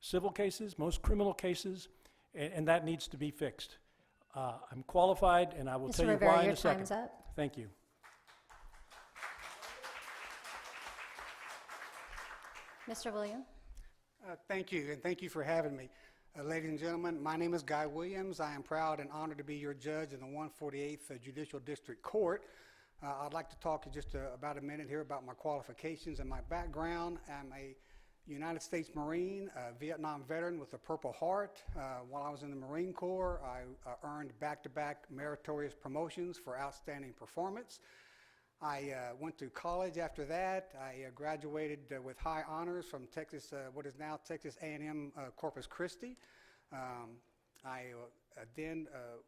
civil cases, most criminal cases, and that needs to be fixed. I'm qualified, and I will tell Mr. you Rivera, why in your a second. time's up. Thank you. Mr. Williams? Thank you, and thank you for having me. Ladies and gentlemen, my name is Guy Williams. I am proud and honored to be your judge in the 148th Judicial District Court. I'd like to talk just about a minute here about my qualifications and my background. I'm a United States Marine, a Vietnam veteran with a Purple Heart. While I was in the Marine Corps, I earned back-to-back meritorious promotions for outstanding performance. I went to college after that. I graduated with high honors from Texas, what is now Texas A&M Corpus Christi. I then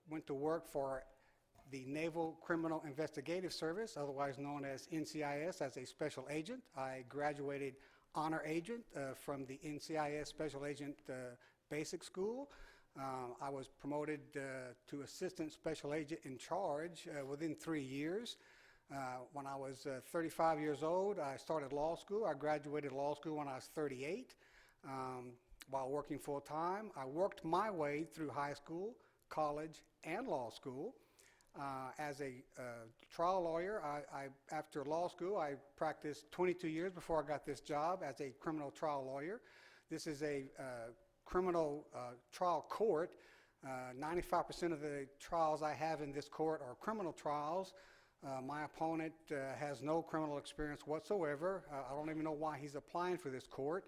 went to work for the Naval Criminal Investigative Service, otherwise known as NCIS, as a special agent. I graduated honor agent from the NCIS Special Agent Basic School. I was promoted to Assistant Special Agent in Charge within 3 years. When I was 35 years old, I started law school. I graduated law school when I was 38. While working full-time, I worked my way through high school, college, and law school. As a trial lawyer, after law school, I practiced 22 years before I got this job as a criminal trial lawyer. This is a criminal trial court. 95% of the trials I have in this court are criminal trials. My opponent has no criminal experience whatsoever. I don't even know why he's applying for this court.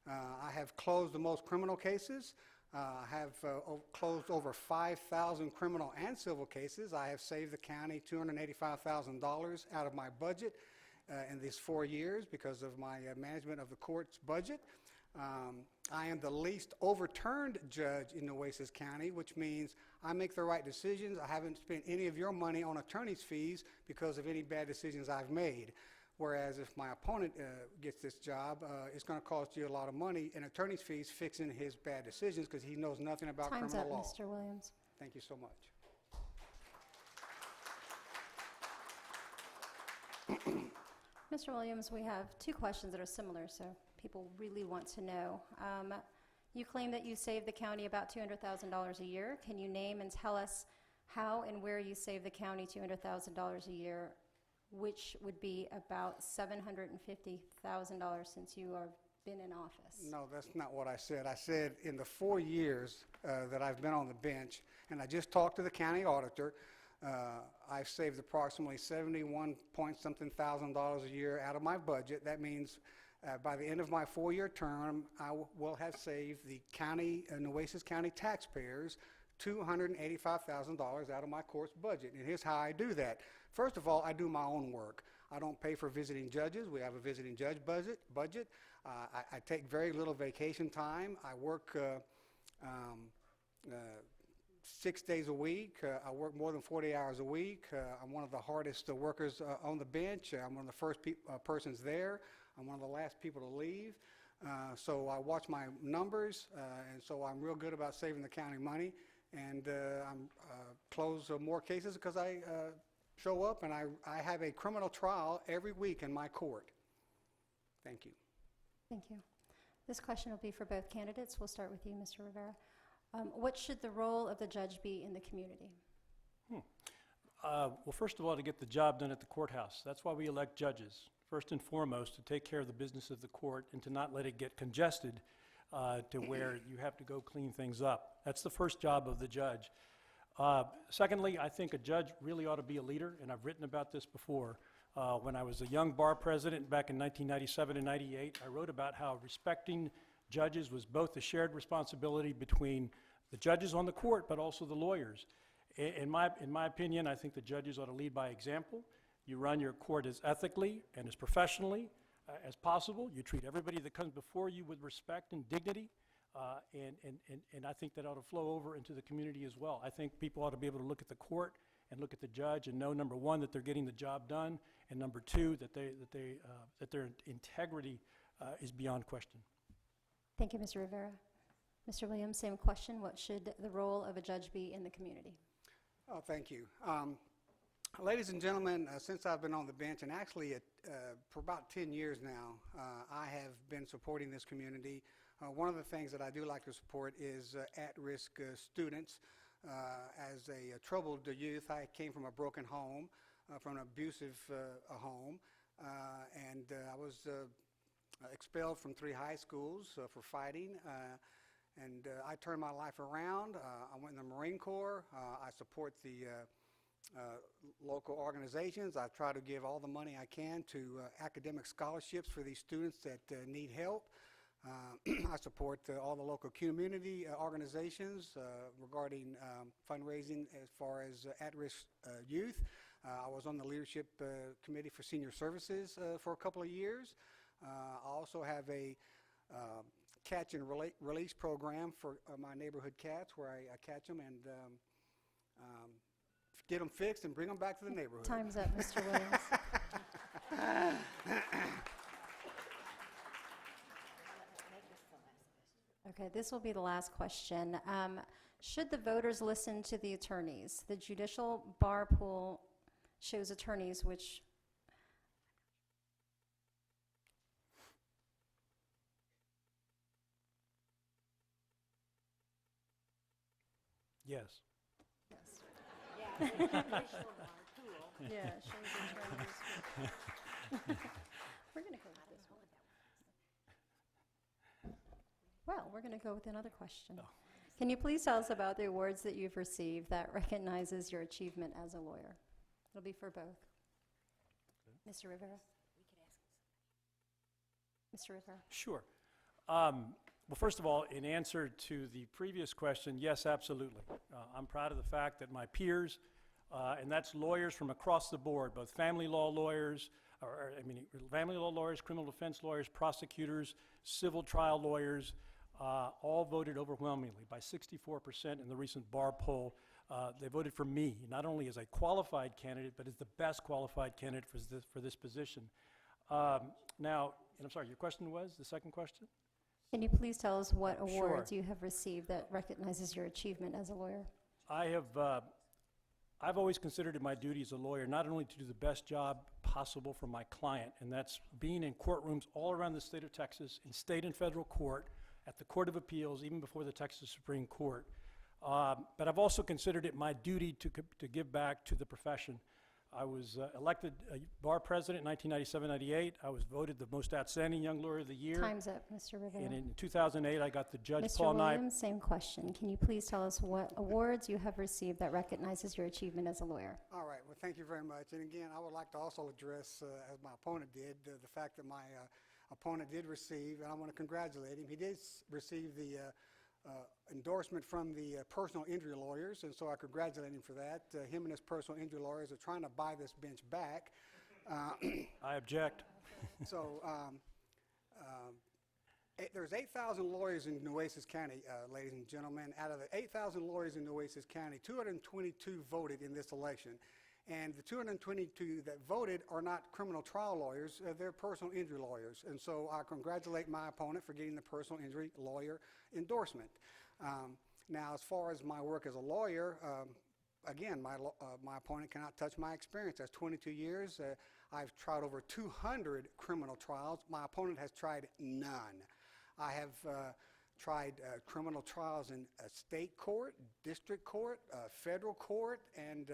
I have closed the most criminal cases. I have closed over 5,000 criminal and civil cases. I have saved the county $285,000 out of my budget in these 4 years because of my management of the court's budget. I am the least overturned judge in Nueces County, which means I make the right decisions. I haven't spent any of your money on attorney's fees because of any bad decisions I've made. Whereas if my opponent gets this job, it's going to cost you a lot of money in attorney's fees fixing his bad decisions because he knows nothing about Time's criminal up, law. Mr. Williams. Thank you so much. Mr. Williams, we have two questions that are similar, so people really want to know. You claim that you save the county about $200,000 a year. Can you name and tell us how and where you save the county $200,000 a year, which would be about $750,000 since you have been in office? No, that's not what I said. I said in the 4 years that I've been on the bench, and I just talked to the county auditor, I've saved approximately 71-point-something thousand dollars a year out of my budget. That means by the end of my 4-year term, I will have saved the county, Nueces County taxpayers $285,000 out of my court's budget. And here's how I do that. First of all, I do my own work. I don't pay for visiting judges. We have a visiting judge budget. I take very little vacation time. I work 6 days a week. I work more than 40 hours a week. I'm one of the hardest workers on the bench. I'm one of the first persons there. I'm one of the last people to leave. So I watch my numbers, and so I'm real good about saving the county money. And I'm close more cases because I show up and I have a criminal trial every week in my court. Thank you. Thank you. This question will be for both candidates. We'll start with you, Mr. Rivera. What should the role of the judge be in the community? Well, first of all, to get the job done at the courthouse. That's why we elect judges. First and foremost, to take care of the business of the court and to not let it get congested to where you have to go clean things up. That's the first job of the judge. Secondly, I think a judge really ought to be a leader, and I've written about this before. When I was a young bar president back in 1997 and 98, I wrote about how respecting judges was both a shared responsibility between the judges on the court, but also the lawyers. In my opinion, I think the judges ought to lead by example. You run your court as ethically and as professionally as possible. You treat everybody that comes before you with respect and dignity, and I think that ought to flow over into the community as well. I think people ought to be able to look at the court and look at the judge and know, number one, that they're getting the job done, and number two, that their integrity is beyond question. Thank you, Mr. Rivera. Mr. Williams, same question. What should the role of a judge be in the community? Oh, thank you. Ladies and gentlemen, since I've been on the bench, and actually for about 10 years now, I have been supporting this community. One of the things that I do like to support is at-risk students. As a troubled youth, I came from a broken home, from an abusive home, and I was expelled from 3 high schools for fighting, and I turned my life around. I went in the Marine Corps. I support the local organizations. I try to give all the money I can to academic scholarships for these students that need help. I support all the local community organizations regarding fundraising as far as at-risk youth. I was on the leadership committee for senior services for a couple of years. I also have a catch and release program for my neighborhood cats where I catch them and get them fixed and bring them back to the neighborhood. Time's up, Mr. Williams. Okay, this will be the last question. Should the voters listen to the attorneys? The judicial bar pool shows attorneys which Yes. Yeah, it shows attorneys. We're going to go with this one. Well, we're going to go with another question. Oh. Can you please tell us about the awards that you've received that recognizes your achievement as a lawyer? It'll be for both. Mr. Rivera? Mr. Rivera? Sure. Well, first of all, in answer to the previous question, yes, absolutely. I'm proud of the fact that my peers, and that's lawyers from across the board, both family law lawyers, family law lawyers, criminal defense lawyers, prosecutors, civil trial lawyers, all voted overwhelmingly by 64% in the recent bar poll. They voted for me, not only as a qualified candidate, but as the best qualified candidate for this position. Now, and I'm sorry, your question was, the second question? Can you please tell us what awards Sure. you have received that recognizes your achievement as a lawyer? I I've always considered it my duty as a lawyer not only to do the best job possible for my client, and that's being in courtrooms all around the state of Texas, in state and federal court, at the Court of Appeals, even before the Texas Supreme Court. But I've also considered it my duty to give back to the profession. I was elected bar president in 1997-98. I was voted the most outstanding young lawyer of the year. Time's up, Mr. Rivera. And in 2008, I got the Judge Mr. Paul Nye. Williams, same question. Can you please tell us what awards you have received that recognizes your achievement as a lawyer? All right, well, thank you very much. And again, I would like to also address, as my opponent did, the fact that my opponent did receive, and I want to congratulate him. He did receive the endorsement from the personal injury lawyers, and so I congratulate him for that. Him and his personal injury lawyers are trying to buy this bench back. I object. So there's 8,000 lawyers in Nueces County, ladies and gentlemen. Out of the 8,000 lawyers in Nueces County, 222 voted in this election. And the 222 that voted are not criminal trial lawyers, they're personal injury lawyers. And so I congratulate my opponent for getting the personal injury lawyer endorsement. Now, as far as my work as a lawyer, again, my opponent cannot touch my experience. That's 22 years. I've tried over 200 criminal trials. My opponent has tried none. I have tried criminal trials in state court, district court, federal court, and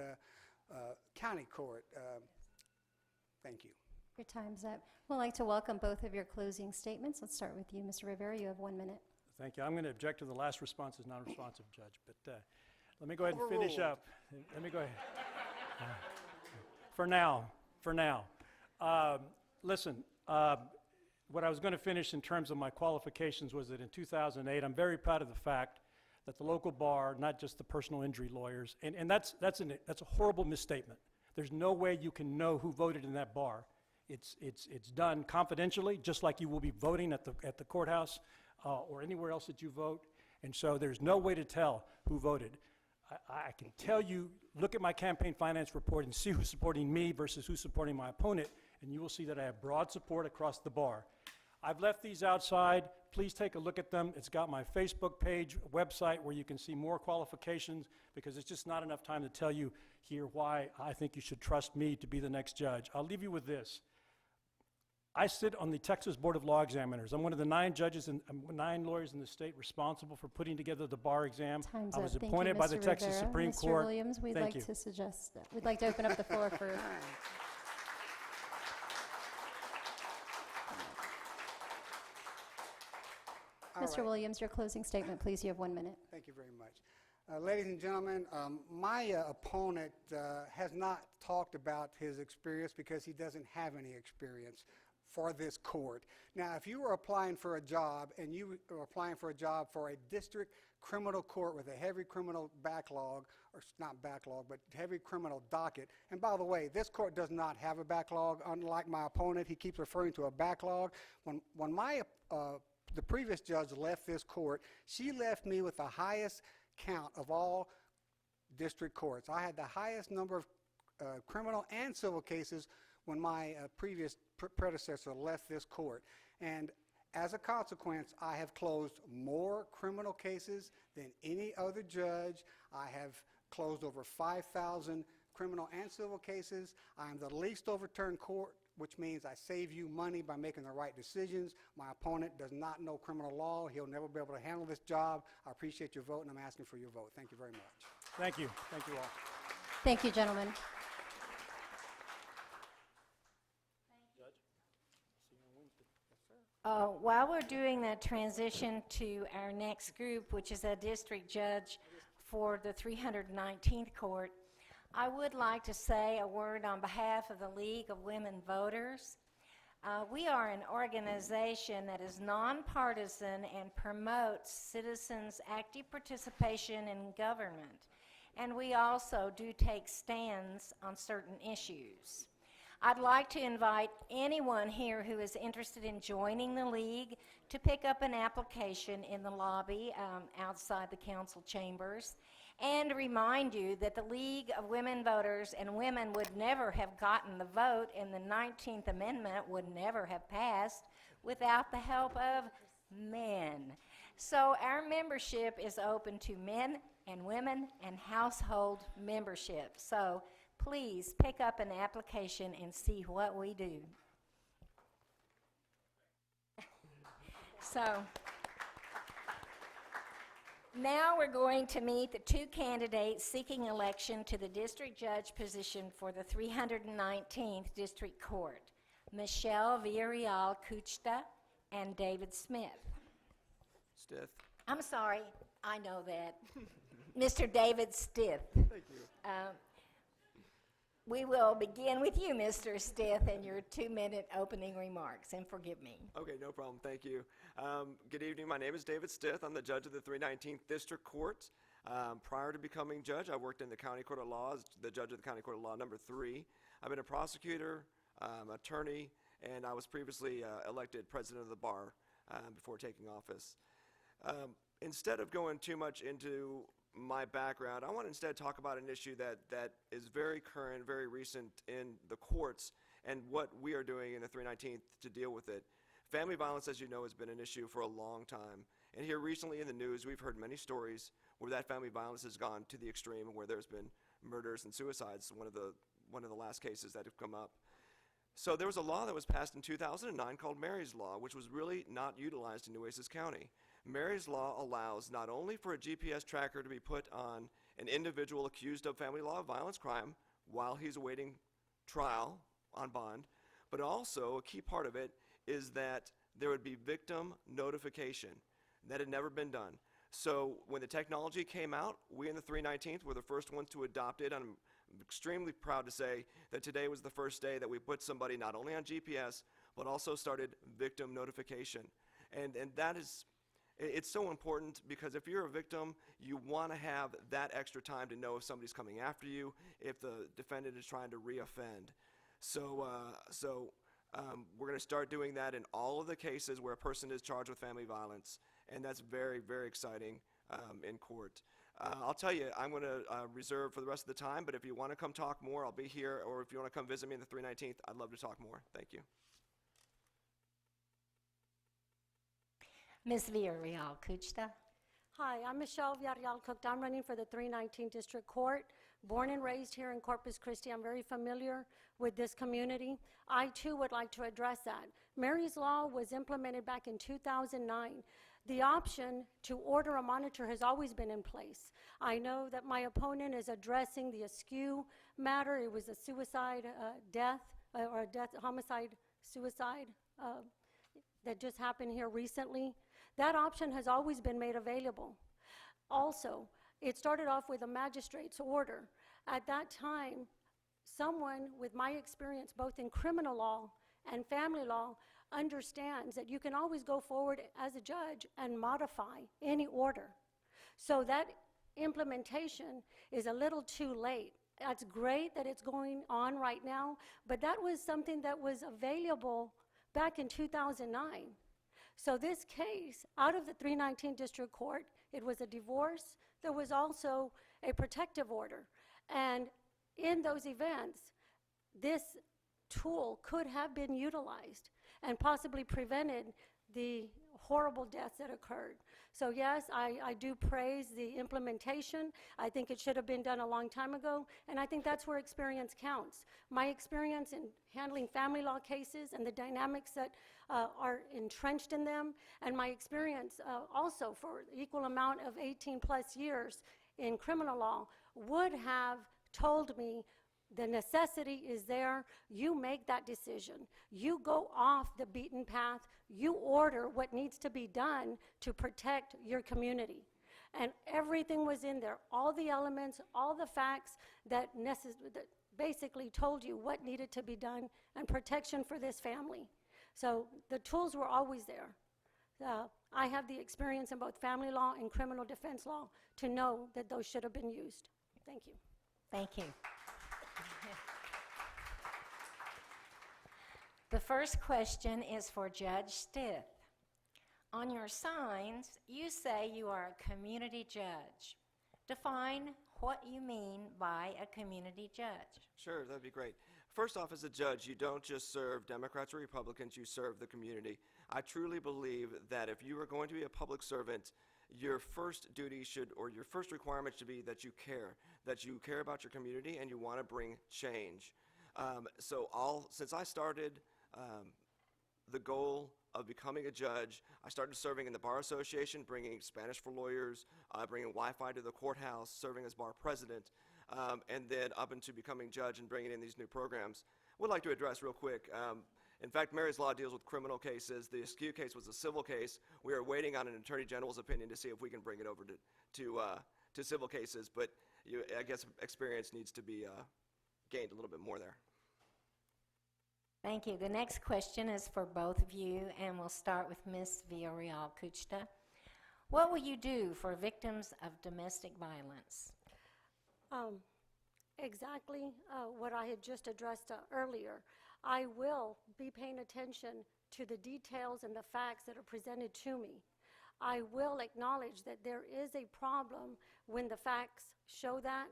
county court. Thank you. Your time's up. We'd like to welcome both of your closing statements. Let's start with you, Mr. Rivera. You have 1 minute. Thank you. I'm going to object to the last response as non-responsive, Judge, but let me go ahead and finish up. Let me go ahead. For now. Listen, what I was going to finish in terms of my qualifications was that in 2008, I'm very proud of the fact that the local bar, not just the personal injury lawyers, and that's a horrible misstatement. There's no way you can know who voted in that bar. It's done confidentially, just like you will be voting at the courthouse or anywhere else that you vote. And so there's no way to tell who voted. I can tell you, look at my campaign finance report and see who's supporting me versus who's supporting my opponent, and you will see that I have broad support across the bar. I've left these outside. Please take a look at them. It's got my Facebook page, website, where you can see more qualifications, because it's just not enough time to tell you here why I think you should trust me to be the next judge. I'll leave you with this. I sit on the Texas Board of Law Examiners. I'm one of the 9 judges and 9 lawyers in the state responsible for putting together the bar exam. Time's I up. was Thank you, appointed by the Mr. Texas Rivera. Supreme Mr. Court. Williams, we'd Thank like you. to suggest, we'd like to open up the floor for All Mr. right. Williams, your closing statement, please. You have 1 minute. Thank you very much. Ladies and gentlemen, my opponent has not talked about his experience because he doesn't have any experience for this court. Now, if you were applying for a job and you were applying for a job for a district criminal court with a heavy criminal backlog, or not backlog, but heavy criminal docket, and by the way, this court does not have a backlog, unlike my opponent. He keeps referring to a backlog. When the previous judge left this court, she left me with the highest count of all district courts. I had the highest number of criminal and civil cases when my previous predecessor left this court. And as a consequence, I have closed more criminal cases than any other judge. I have closed over 5,000 criminal and civil cases. I am the least overturned court, which means I save you money by making the right decisions. My opponent does not know criminal law. He'll never be able to handle this job. I appreciate your vote, and I'm asking for your vote. Thank you very much. Thank you. Thank you all. Thank you, gentlemen. While we're doing that transition to our next group, which is a district judge for the 319th Court, I would like to say a word on behalf of the League of Women Voters. We are an organization that is nonpartisan and promotes citizens' active participation in government, and we also do take stands on certain issues. I'd like to invite anyone here who is interested in joining the League to pick up an application in the lobby outside the council chambers, and remind you that the League of Women Voters and women would never have gotten the vote, and the 19th Amendment would never have passed without the help of men. So our membership is open to men and women and household membership. So please pick up an application and see what we do. So now we're going to meet the two candidates seeking election to the district judge position for the 319th District Court, Michelle Villarreal Kuchta and David Smith. Stith. I'm sorry, I know that. Mr. David Stith. Thank you. We will begin with you, Mr. Stith, and your 2-minute opening remarks, and forgive me. Okay, no problem. Thank you. Good evening. My name is David Stith. I'm the judge of the 319th District Court. Prior to becoming judge, I worked in the County Court of Law as the judge of the County Court of Law number 3. I've been a prosecutor, attorney, and I was previously elected president of the bar before taking office. Instead of going too much into my background, I want to instead talk about an issue that is very current, very recent in the courts, and what we are doing in the 319th to deal with it. Family violence, as you know, has been an issue for a long time. And here recently in the news, we've heard many stories where that family violence has gone to the extreme and where there's been murders and suicides, one of the last cases that have come up. So there was a law that was passed in 2009 called Mary's Law, which was really not utilized in Nueces County. Mary's Law allows not only for a GPS tracker to be put on an individual accused of family law violence crime while he's awaiting trial on bond, but also a key part of it is that there would be victim notification. That had never been done. So when the technology came out, we in the 319th were the first ones to adopt it. I'm extremely proud to say that today was the first day that we put somebody not only on GPS, but also started victim notification. And that is, it's so important because if you're a victim, you want to have that extra time to know if somebody's coming after you, if the defendant is trying to reoffend. So we're going to start doing that in all of the cases where a person is charged with family violence, and that's very, very exciting in court. I'll tell you, I'm going to reserve for the rest of the time, but if you want to come talk more, I'll be here, or if you want to come visit me in the 319th, I'd love to talk more. Thank you. Ms. Villarreal Kuchta. Hi, I'm Michelle Villarreal Cooked. I'm running for the 319 District Court. Born and raised here in Corpus Christi, I'm very familiar with this community. I too would like to address that. Mary's Law was implemented back in 2009. The option to order a monitor has always been in place. I know that my opponent is addressing the Askew matter. It was a suicide death, or a death, homicide, suicide that just happened here recently. That option has always been made available. Also, it started off with a magistrate's order. At that time, someone with my experience both in criminal law and family law understands that you can always go forward as a judge and modify any order. So that implementation is a little too late. That's great that it's going on right now, but that was something that was available back in 2009. So this case, out of the 319 District Court, it was a divorce. There was also a protective order. And in those events, this tool could have been utilized and possibly prevented the horrible deaths that occurred. So yes, I do praise the implementation. I think it should have been done a long time ago, and I think that's where experience counts. My experience in handling family law cases and the dynamics that are entrenched in them, and my experience also for equal amount of 18 plus years in criminal law would have told me the necessity is there. You make that decision. You go off the beaten path. You order what needs to be done to protect your community. And everything was in there, all the elements, all the facts that basically told you what needed to be done and protection for this family. So the tools were always there. I have the experience in both family law and criminal defense law to know that those should have been used. Thank you. Thank you. The first question is for Judge Stith. On your signs, you say you are a community judge. Define what you mean by a community judge. Sure, that'd be great. First off, as a judge, you don't just serve Democrats or Republicans, you serve the community. I truly believe that if you are going to be a public servant, your first duty should, or your first requirement should be that you care about your community and you want to bring change. Since I started the goal of becoming a judge, I started serving in the Bar Association, bringing Spanish for lawyers, bringing Wi-Fi to the courthouse, serving as bar president, and then up into becoming judge and bringing in these new programs. Would like to address real quick. In fact, Mary's Law deals with criminal cases. The Askew case was a civil case. We are waiting on an Attorney General's opinion to see if we can bring it over to civil cases, but I guess experience needs to be gained a little bit more there. Thank you. The next question is for both of you, and we'll start with Ms. Villarreal Kuchta. What will you do for victims of domestic violence? Exactly what I had just addressed earlier. I will be paying attention to the details and the facts that are presented to me. I will acknowledge that there is a problem when the facts show that,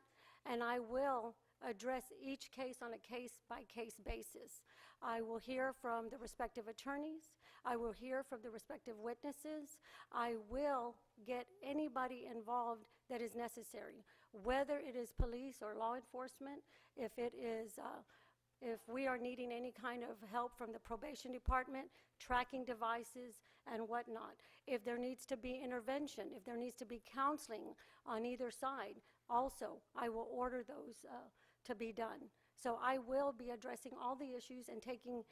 and I will address each case on a case-by-case basis. I will hear from the respective attorneys. I will hear from the respective witnesses. I will get anybody involved that is necessary, whether it is police or law enforcement, if we are needing any kind of help from the probation department, tracking devices and whatnot. If there needs to be intervention, if there needs to be counseling on either side, also I will order those to be done. So I will be addressing all the issues and taking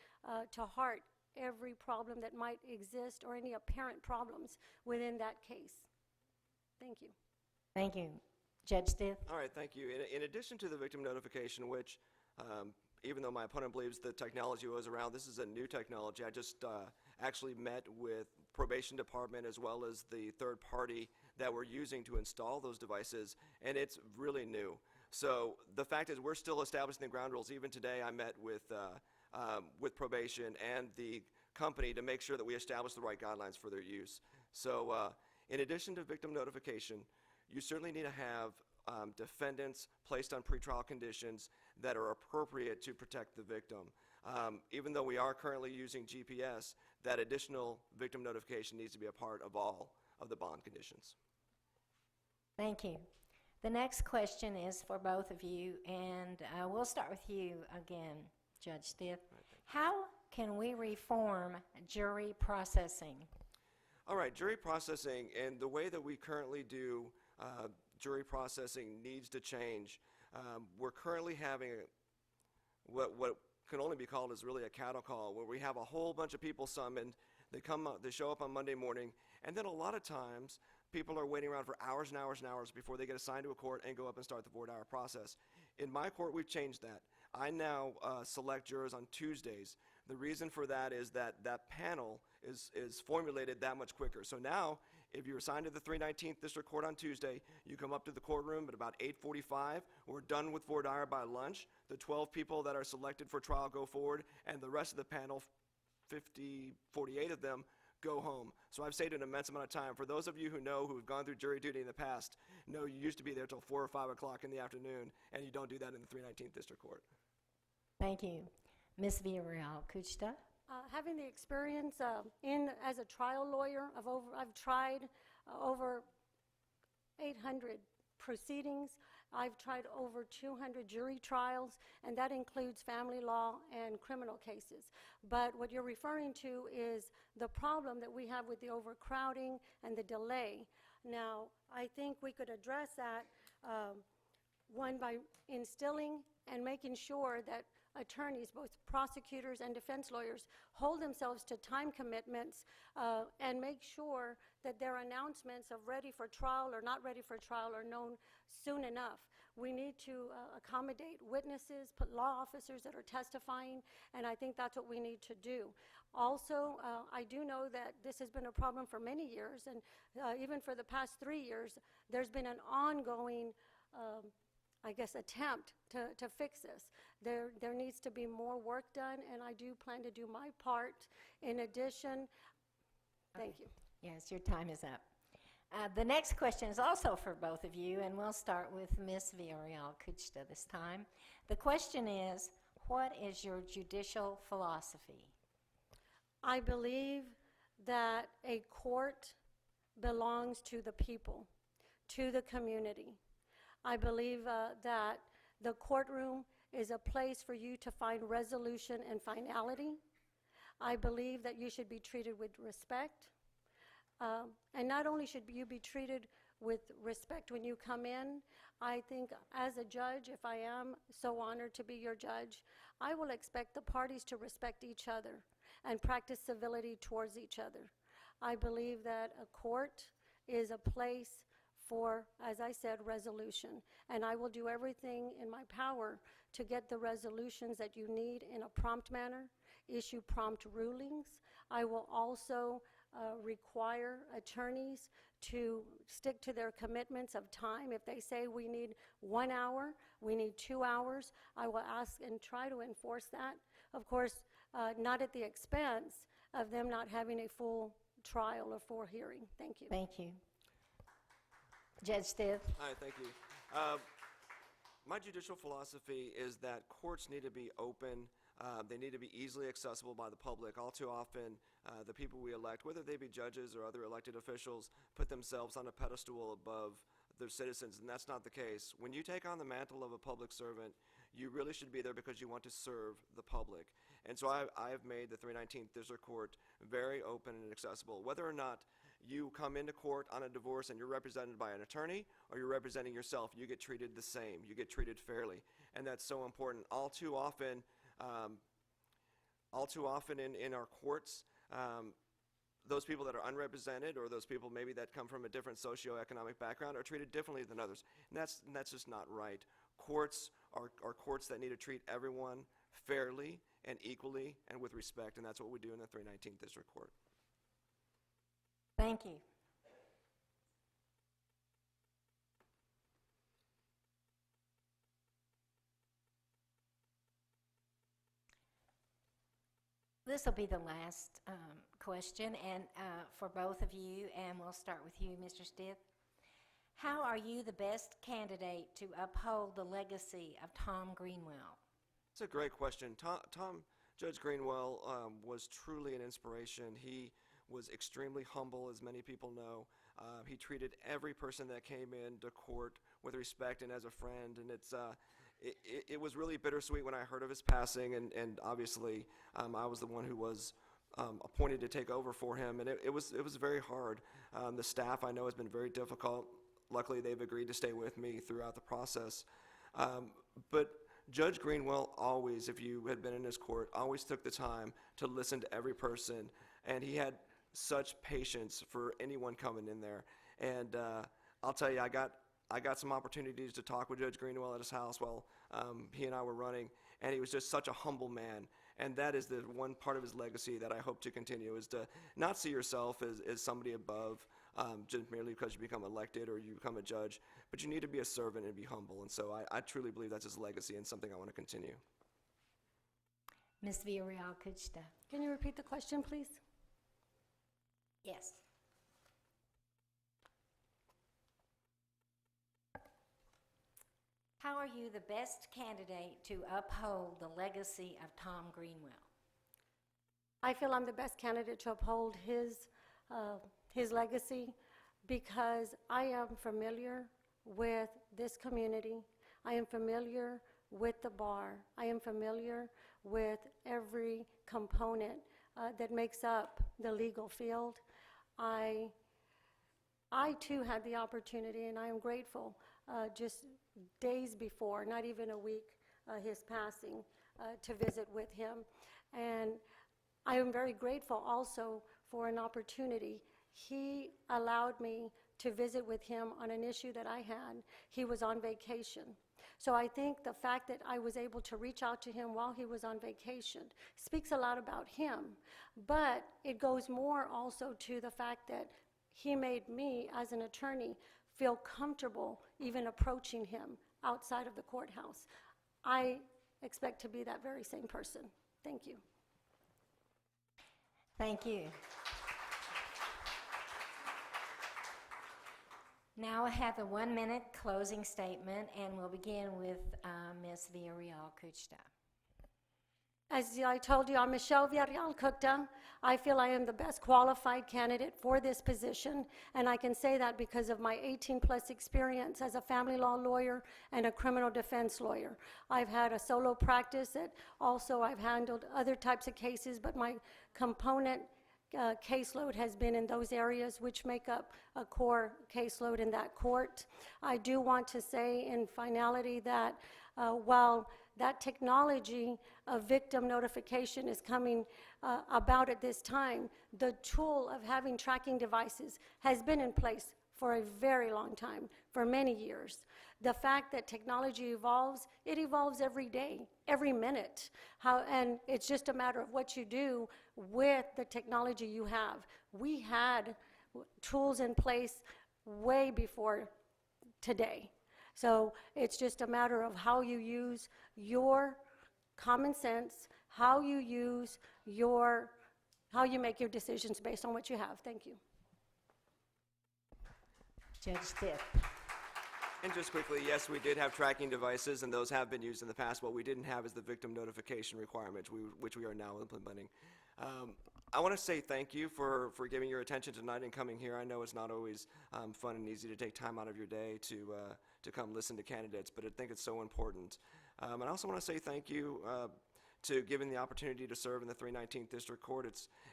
to heart every problem that might exist or any apparent problems within that case. Thank you. Thank you. Judge Stith? All right, thank you. In addition to the victim notification, which even though my opponent believes the technology was around, this is a new technology. I just actually met with probation department as well as the third party that we're using to install those devices, and it's really new. So the fact is we're still establishing the ground rules. Even today I met with probation and the company to make sure that we establish the right guidelines for their use. So in addition to victim notification, you certainly need to have defendants placed on pretrial conditions that are appropriate to protect the victim. Even though we are currently using GPS, that additional victim notification needs to be a part of all of the bond conditions. Thank you. The next question is for both of you, and we'll start with you again, Judge Stith. How can we reform jury processing? All right, jury processing and the way that we currently do jury processing needs to change. We're currently having what can only be called as really a cattle call, where we have a whole bunch of people summoned. They show up on Monday morning, and then a lot of times people are waiting around for hours and hours and hours before they get assigned to a court and go up and start the 4-hour process. In my court, we've changed that. I now select jurors on Tuesdays. The reason for that is that that panel is formulated that much quicker. So now, if you're assigned to the 319th District Court on Tuesday, you come up to the courtroom at about 8:45. We're done with voir dire by lunch. The 12 people that are selected for trial go forward, and the rest of the panel, 48 of them, go home. So I've saved an immense amount of time. For those of you who know, who have gone through jury duty in the past, know you used to be there till 4 or 5 o'clock in the afternoon, and you don't do that in the 319th District Court. Thank you. Ms. Villarreal Kuchta? Having the experience as a trial lawyer, I've tried over 800 proceedings. I've tried over 200 jury trials, and that includes family law and criminal cases. But what you're referring to is the problem that we have with the overcrowding and the delay. Now, I think we could address that, one, by instilling and making sure that attorneys, both prosecutors and defense lawyers, hold themselves to time commitments and make sure that their announcements of ready for trial or not ready for trial are known soon enough. We need to accommodate witnesses, law officers that are testifying, and I think that's what we need to do. Also, I do know that this has been a problem for many years, and even for the past 3 years, there's been an ongoing attempt to fix this. There needs to be more work done, and I do plan to do my part. In addition, thank you. Yes, your time is up. The next question is also for both of you, and we'll start with Ms. Villarreal Kuchta this time. The question is, What is your judicial philosophy? I believe that a court belongs to the people, to the community. I believe that the courtroom is a place for you to find resolution and finality. I believe that you should be treated with respect. And not only should you be treated with respect when you come in, I think as a judge, if I am so honored to be your judge, I will expect the parties to respect each other and practice civility towards each other. I believe that a court is a place for, as I said, resolution. And I will do everything in my power to get the resolutions that you need in a prompt manner, issue prompt rulings. I will also require attorneys to stick to their commitments of time. If they say we need 1 hour, we need 2 hours, I will ask and try to enforce that. Of course, not at the expense of them not having a full trial or full hearing. Thank you. Thank you. Judge Stith? Hi, thank you. My judicial philosophy is that courts need to be open. They need to be easily accessible by the public. All too often, the people we elect, whether they be judges or other elected officials, put themselves on a pedestal above their citizens, and that's not the case. When you take on the mantle of a public servant, you really should be there because you want to serve the public. And so I have made the 319th District Court very open and accessible. Whether or not you come into court on a divorce and you're represented by an attorney or you're representing yourself, you get treated the same. You get treated fairly. And that's so important. All too often in our courts, those people that are unrepresented or those people maybe that come from a different socioeconomic background are treated differently than others. And that's just not right. Courts are courts that need to treat everyone fairly and equally and with respect, and that's what we do in the 319th District Court. Thank you. This will be the last question, and for both of you, and we'll start with you, Mr. Stith. How are you the best candidate to uphold the legacy of Tom Greenwell? It's a great question. Judge Greenwell was truly an inspiration. He was extremely humble, as many people know. He treated every person that came into court with respect and as a friend, and it was really bittersweet when I heard of his passing, and obviously I was the one who was appointed to take over for him, and it was very hard. The staff I know has been very difficult. Luckily, they've agreed to stay with me throughout the process. But Judge Greenwell always, if you had been in his court, always took the time to listen to every person, and he had such patience for anyone coming in there. And I'll tell you, I got some opportunities to talk with Judge Greenwell at his house while he and I were running, and he was just such a humble man. And that is the one part of his legacy that I hope to continue, is to not see yourself as somebody above just merely because you become elected or you become a judge, but you need to be a servant and be humble. And so I truly believe that's his legacy and something I want to continue. Ms. Villarreal Kuchta. Can you repeat the question, please? Yes. How are you the best candidate to uphold the legacy of Tom Greenwell? I feel I'm the best candidate to uphold his legacy because I am familiar with this community. I am familiar with the bar. I am familiar with every component that makes up the legal field. I too had the opportunity, and I am grateful, just days before, not even a week, his passing, to visit with him. And I am very grateful also for an opportunity. He allowed me to visit with him on an issue that I had. He was on vacation. So I think the fact that I was able to reach out to him while he was on vacation speaks a lot about him. But it goes more also to the fact that he made me, as an attorney, feel comfortable even approaching him outside of the courthouse. I expect to be that very same person. Thank you. Thank you. Now I have a 1-minute closing statement, and we'll begin with Ms. Villarreal Kuchta. As I told you, I'm Michelle Villarreal Cooktop. I feel I am the best qualified candidate for this position, and I can say that because of my 18-plus experience as a family law lawyer and a criminal defense lawyer. I've had a solo practice that also I've handled other types of cases, but my component caseload has been in those areas which make up a core caseload in that court. I do want to say in finality that while that technology of victim notification is coming about at this time, the tool of having tracking devices has been in place for a very long time, for many years. The fact that technology evolves, it evolves every day, every minute. And it's just a matter of what you do with the technology you have. We had tools in place way before today. So it's just a matter of how you use your common sense, how you make your decisions based on what you have. Thank you. Judge Stiff. And just quickly, yes, we did have tracking devices, and those have been used in the past. What we didn't have is the victim notification requirement, which we are now implementing. I want to say thank you for giving your attention tonight and coming here. I know it's not always fun and easy to take time out of your day to come listen to candidates, but I think it's so important. And I also want to say thank you to giving the opportunity to serve in the 319th District Court.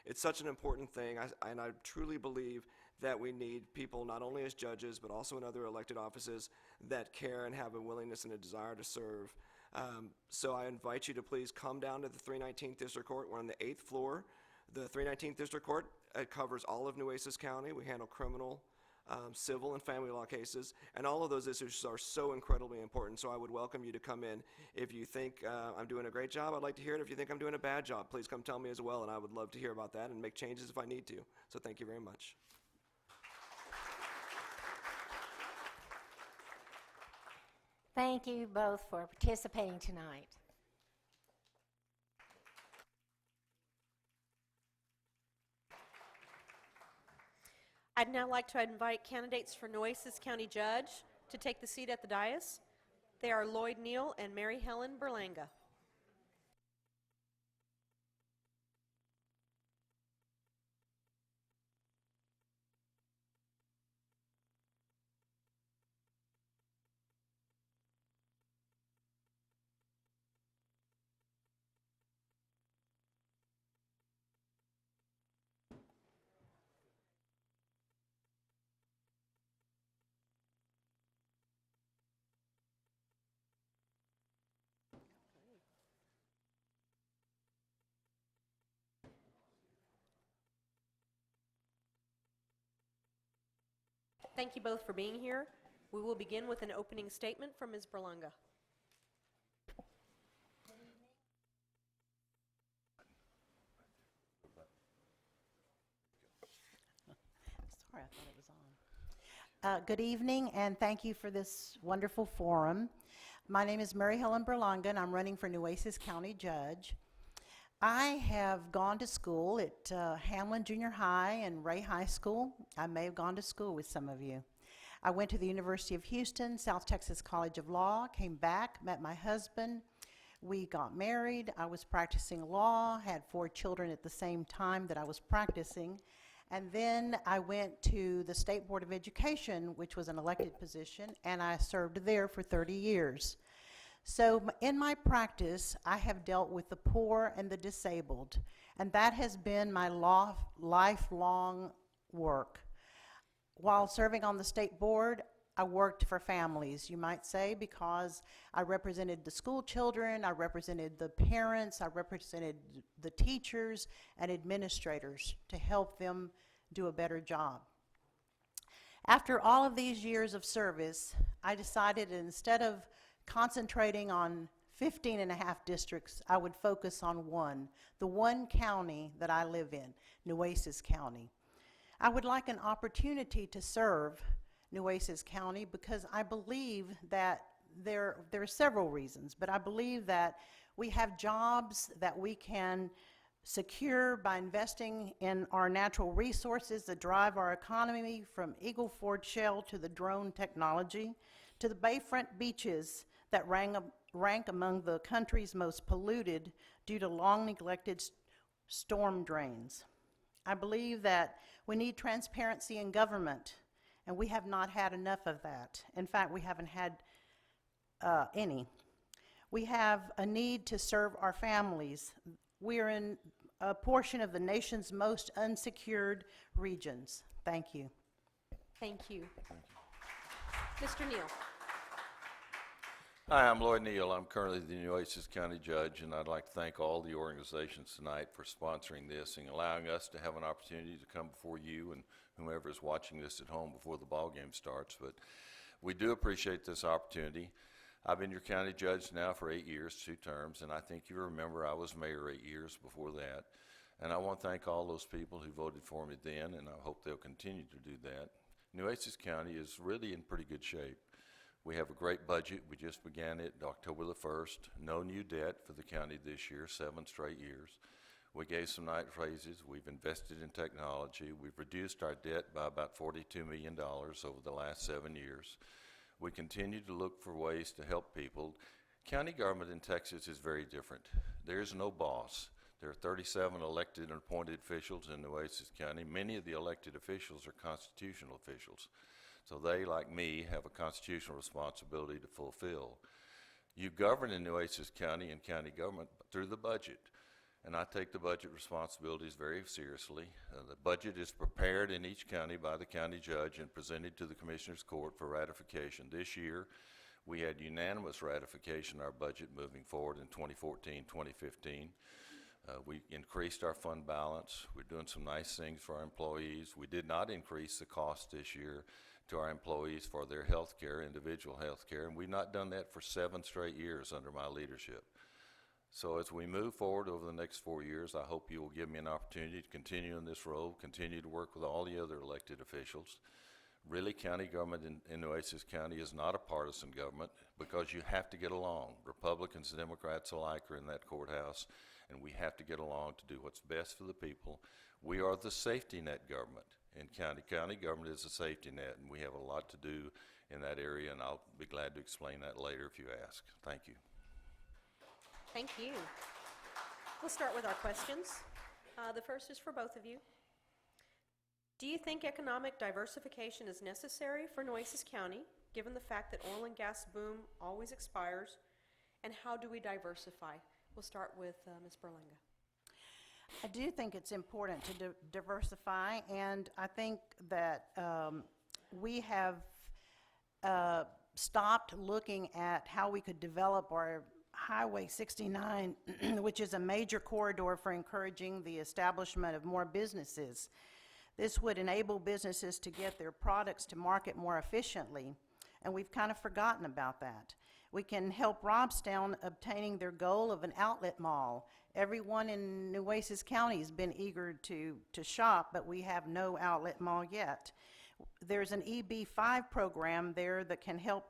It's such an important thing, and I truly believe that we need people not only as judges, but also in other elected offices that care and have a willingness and a desire to serve. So I invite you to please come down to the 319th District Court. We're on the 8th floor. The 319th District Court covers all of Nueces County. We handle criminal, civil, and family law cases, and all of those issues are so incredibly important, so I would welcome you to come in. If you think I'm doing a great job, I'd like to hear it. If you think I'm doing a bad job, please come tell me as well, and I would love to hear about that and make changes if I need to. So thank you very much. Thank you both for participating tonight. I'd now like to invite candidates for Nueces County Judge to take the seat at the dais. They are Lloyd Neal and Mary Helen Berlanga. Thank you both for being here. We will begin with an opening statement from Ms. Berlanga. Sorry, I thought it was on. Good evening, and thank you for this wonderful forum. My name is Mary Helen Berlanga, and I'm running for Nueces County Judge. I have gone to school at Hamlin Junior High and Ray High School. I may have gone to school with some of you. I went to the University of Houston, South Texas College of Law, came back, met my husband. We got married. I was practicing law, had 4 children at the same time that I was practicing. And then I went to the State Board of Education, which was an elected position, and I served there for 30 years. So in my practice, I have dealt with the poor and the disabled, and that has been my lifelong work. While serving on the state board, I worked for families, you might say, because I represented the school children, I represented the parents, I represented the teachers and administrators to help them do a better job. After all of these years of service, I decided instead of concentrating on 15 and a half districts, I would focus on the one county that I live in, Nueces County. I would like an opportunity to serve Nueces County because I believe that there are several reasons, but I believe that we have jobs that we can secure by investing in our natural resources that drive our economy, from Eagle Ford Shale to the drone technology to the bayfront beaches that rank among the country's most polluted due to long neglected storm drains. I believe that we need transparency in government, and we have not had enough of that. In fact, we haven't had any. We have a need to serve our families. We are in a portion of the nation's most unsecured regions. Thank you. Thank you. Mr. Neal. Hi, I'm Lloyd Neal. I'm currently the Nueces County Judge, and I'd like to thank all the organizations tonight for sponsoring this and allowing us to have an opportunity to come before you and whomever is watching this at home before the ball game starts. But we do appreciate this opportunity. I've been your county judge now for 8 years, 2 terms, and I think you remember I was mayor 8 years before that. And I want to thank all those people who voted for me then, and I hope they'll continue to do that. Nueces County is really in pretty good shape. We have a great budget. We just began it October the 1st. No new debt for the county this year, 7 straight years. We gave some nice raises. We've invested in technology. We've reduced our debt by about $42 million over the last 7 years. We continue to look for ways to help people. County government in Texas is very different. There is no boss. There are 37 elected and appointed officials in Nueces County. Many of the elected officials are constitutional officials. So they, like me, have a constitutional responsibility to fulfill. You govern in Nueces County and county government through the budget, and I take the budget responsibilities very seriously. The budget is prepared in each county by the county judge and presented to the Commissioners Court for ratification. This year, we had unanimous ratification of our budget moving forward in 2014, 2015. We increased our fund balance. We're doing some nice things for our employees. We did not increase the cost this year to our employees for their health care, individual health care, and we've not done that for 7 straight years under my leadership. So as we move forward over the next 4 years, I hope you will give me an opportunity to continue in this role, continue to work with all the other elected officials. Really, county government in Nueces County is not a partisan government because you have to get along. Republicans and Democrats alike are in that courthouse, and we have to get along to do what's best for the people. We are the safety net government. In county government is a safety net, and we have a lot to do in that area, and I'll be glad to explain that later if you ask. Thank you. Thank you. We'll start with our questions. The first is for both of you. Do you think economic diversification is necessary for Nueces County, given the fact that oil and gas boom always expires, and how do we diversify? We'll start with Ms. Berlinga. I do think it's important to diversify, and I think that we have stopped looking at how we could develop our Highway 69, which is a major corridor for encouraging the establishment of more businesses. This would enable businesses to get their products to market more efficiently, and we've kind of forgotten about that. We can help Robstown obtaining their goal of an outlet mall. Everyone in Nueces County has been eager to shop, but we have no outlet mall yet. There's an EB5 program there that can help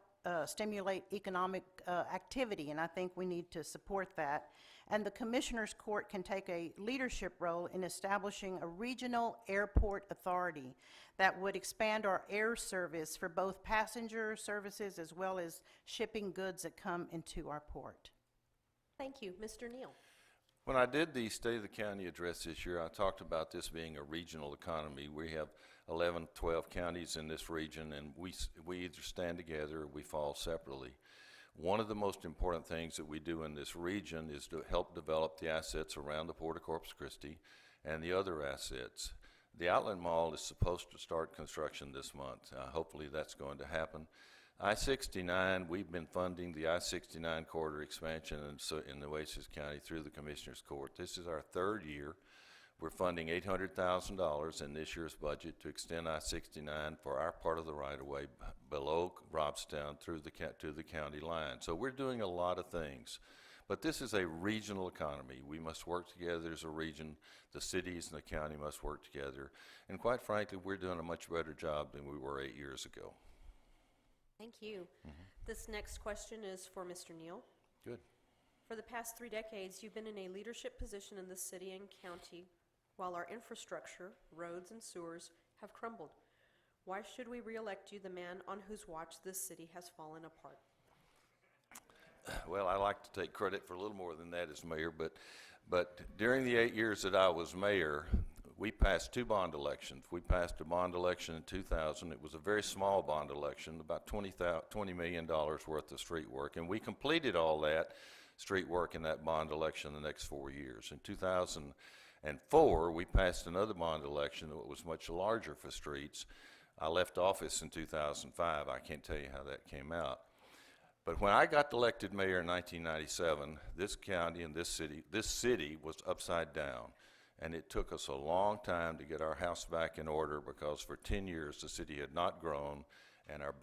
stimulate economic activity, and I think we need to support that. And the Commissioners Court can take a leadership role in establishing a regional airport authority that would expand our air service for both passenger services as well as shipping goods that come into our port. Thank you. Mr. Neal. When I did the State of the County address this year, I talked about this being a regional economy. We have 11, 12 counties in this region, and we either stand together or we fall separately. One of the most important things that we do in this region is to help develop the assets around the Port of Corpus Christi and the other assets. The outlet mall is supposed to start construction this month. Hopefully that's going to happen. I-69, we've been funding the I-69 corridor expansion in Nueces County through the Commissioners Court. This is our 3rd year. We're funding $800,000 in this year's budget to extend I-69 for our part of the right-of-way below Robstown to the county line. So we're doing a lot of things. But this is a regional economy. We must work together as a region. The cities and the county must work together. And quite frankly, we're doing a much better job than we were 8 years ago. Thank you. This next question is for Mr. Neal. Good. For the past 3 decades, you've been in a leadership position in the city and county while our infrastructure, roads and sewers, have crumbled. Why should we re-elect you, the man on whose watch this city has fallen apart? Well, I like to take credit for a little more than that as mayor, but during the 8 years that I was mayor, we passed 2 bond elections. We passed a bond election in 2000. It was a very small bond election, about $20 million worth of street work, and we completed all that street work in that bond election the next 4 years. In 2004, we passed another bond election that was much larger for streets. I left office in 2005. I can't tell you how that came out. But when I got elected mayor in 1997, this county and this city was upside down. And it took us a long time to get our house back in order because for 10 years the city had not grown and our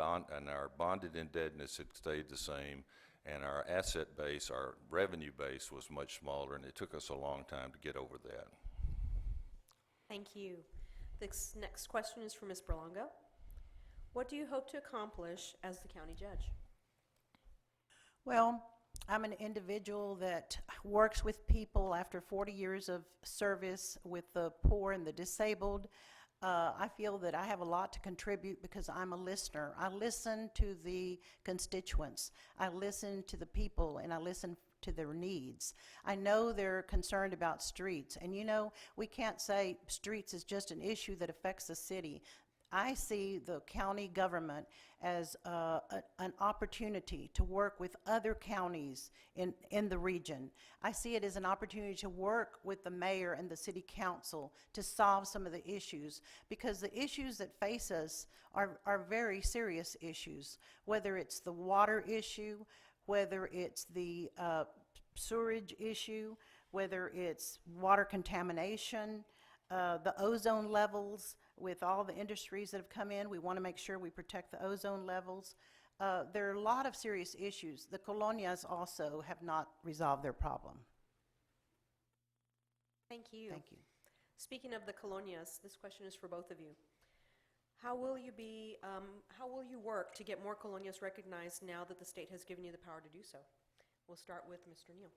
bonded indebtedness had stayed the same and our asset base, our revenue base was much smaller, and it took us a long time to get over that. Thank you. This next question is for Ms. Berlongo. What do you hope to accomplish as the county judge? Well, I'm an individual that works with people after 40 years of service with the poor and the disabled. I feel that I have a lot to contribute because I'm a listener. I listen to the constituents. I listen to the people, and I listen to their needs. I know they're concerned about streets, and you know, we can't say streets is just an issue that affects the city. I see the county government as an opportunity to work with other counties in the region. I see it as an opportunity to work with the mayor and the city council to solve some of the issues, because the issues that face us are very serious issues, whether it's the water issue, whether it's the sewerage issue, whether it's water contamination, the ozone levels. With all the industries that have come in, we want to make sure we protect the ozone levels. There are a lot of serious issues. The colonias also have not resolved their problem. Thank you. Thank you. Speaking of the colonias, this question is for both of you. How will you work to get more colonias recognized now that the state has given you the power to do so? We'll start with Mr. Neal.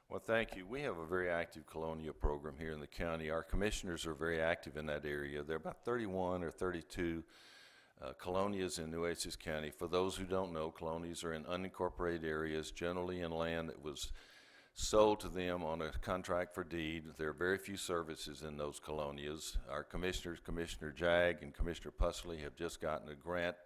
Well, thank you. We have a very active colonial program here in the county. Our commissioners are very active in that area. There are about 31 or 32 colonias in Nueces County. For those who don't know, colonias are in unincorporated areas, generally in land that was sold to them on a contract for deed. There are very few services in those colonias. Our commissioners, Commissioner Jag and Commissioner Pusley, have just gotten a grant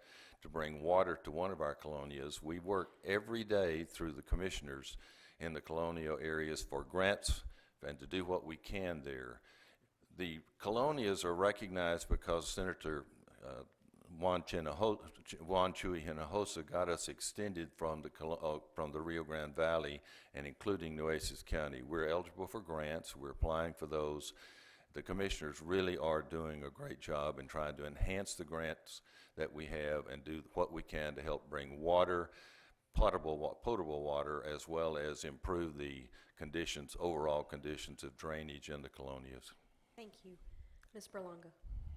to bring water to one of our colonias. We work every day through the commissioners in the colonial areas for grants and to do what we can there. The colonias are recognized because Senator Juan Chuy Hinojosa got us extended from the Rio Grande Valley and including Nueces County. We're eligible for grants. We're applying for those. The commissioners really are doing a great job in trying to enhance the grants that we have and do what we can to help bring water, potable water, as well as improve the overall conditions of drainage in the colonias. Thank you. Ms. Berlongo.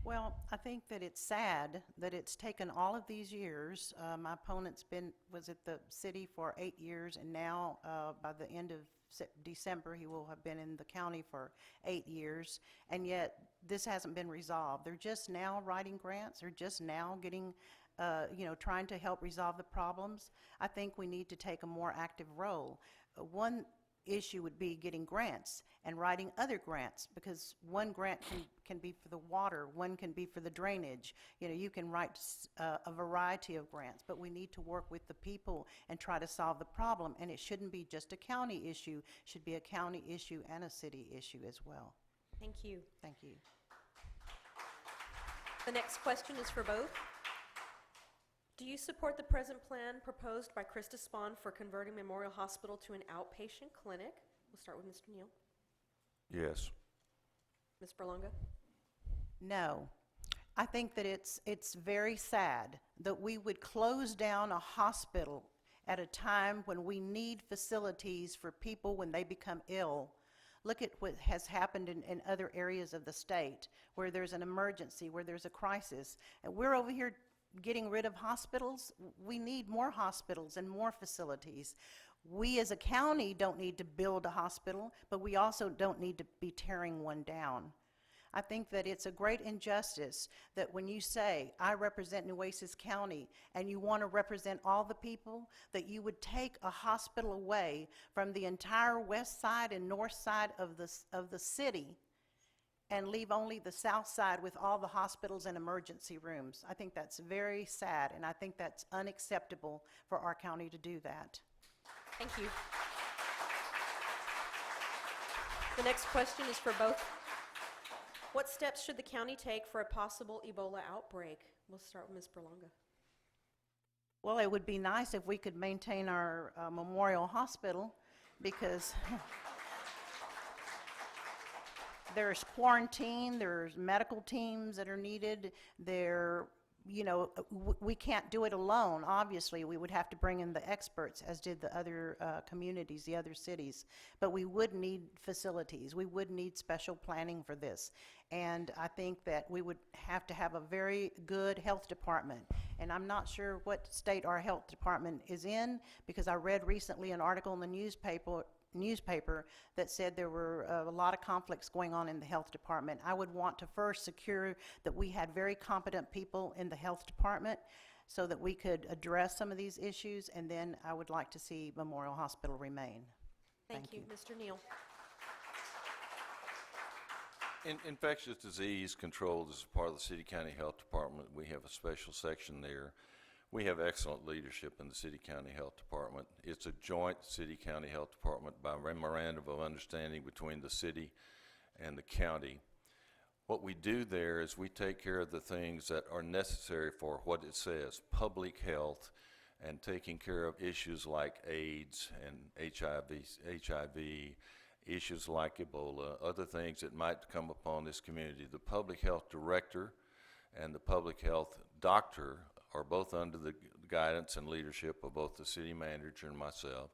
Well, I think that it's sad that it's taken all of these years. My opponent's was at the city for 8 years, and now by the end of December, he will have been in the county for 8 years, and yet this hasn't been resolved. They're just now writing grants. They're just now getting trying to help resolve the problems. I think we need to take a more active role. One issue would be getting grants and writing other grants, because one grant can be for the water, one can be for the drainage. You can write a variety of grants, but we need to work with the people and try to solve the problem, and it shouldn't be just a county issue. It should be a county issue and a city issue as well. Thank you. Thank you. The next question is for both. Do you support the present plan proposed by Krista Spahn for converting Memorial Hospital to an outpatient clinic? We'll start with Mr. Neal. Yes. Ms. Berlongo? No. I think that it's very sad that we would close down a hospital at a time when we need facilities for people when they become ill. Look at what has happened in other areas of the state where there's an emergency, where there's a crisis. And we're over here getting rid of hospitals. We need more hospitals and more facilities. We as a county don't need to build a hospital, but we also don't need to be tearing one down. I think that it's a great injustice that when you say, I represent Nueces County, and you want to represent all the people, that you would take a hospital away from the entire west side and north side of the city and leave only the south side with all the hospitals and emergency rooms. I think that's very sad, and I think that's unacceptable for our county to do that. Thank you. The next question is for both. What steps should the county take for a possible Ebola outbreak? We'll start with Ms. Berlanga. Well, it would be nice if we could maintain our Memorial Hospital, because there's quarantine, there's medical teams that are needed. We can't do it alone, obviously. We would have to bring in the experts, as did the other communities, the other cities. But we would need facilities. We would need special planning for this. And I think that we would have to have a very good health department. And I'm not sure what state our health department is in, because I read recently an article in the newspaper that said there were a lot of conflicts going on in the health department. I would want to first secure that we had very competent people in the health department so that we could address some of these issues, and then I would like to see Memorial Hospital remain. Thank you. Mr. Neal. Infectious disease control is part of the City County Health Department. We have a special section there. We have excellent leadership in the City County Health Department. It's a joint City County Health Department by memorandum of understanding between the city and the county. What we do there is we take care of the things that are necessary for what it says, public health, and taking care of issues like AIDS and HIV, issues like Ebola, other things that might come upon this community. The public health director and the public health doctor are both under the guidance and leadership of both the city manager and myself.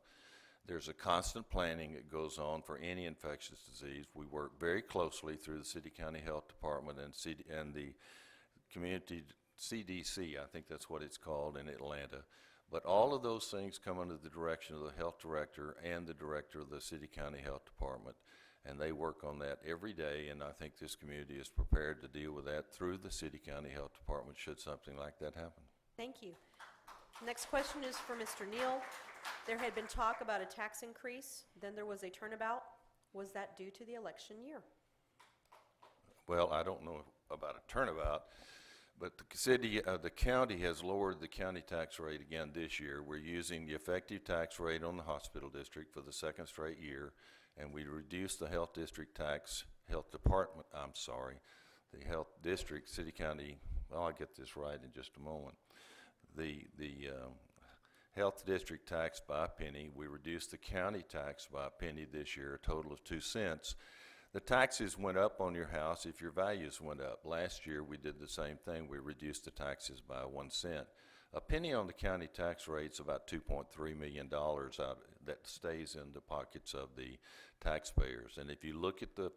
There's a constant planning that goes on for any infectious disease. We work very closely through the City County Health Department and the community CDC, I think that's what it's called in Atlanta. But all of those things come under the direction of the health director and the director of the City County Health Department, and they work on that every day, and I think this community is prepared to deal with that through the City County Health Department should something like that happen. Thank you. Next question is for Mr. Neal. There had been talk about a tax increase, then there was a turnabout. Was that due to the election year? Well, I don't know about a turnabout, but the county has lowered the county tax rate again this year. We're using the effective tax rate on the hospital district for the second straight year, and we reduced the health district city county, well, I'll get this right in just a moment. The health district tax by a penny. We reduced the county tax by a penny this year, a total of 2 cents. The taxes went up on your house if your values went up. Last year we did the same thing. We reduced the taxes by 1 cent. A penny on the county tax rate is about $2.3 million that stays in the pockets of the taxpayers. And if you look at the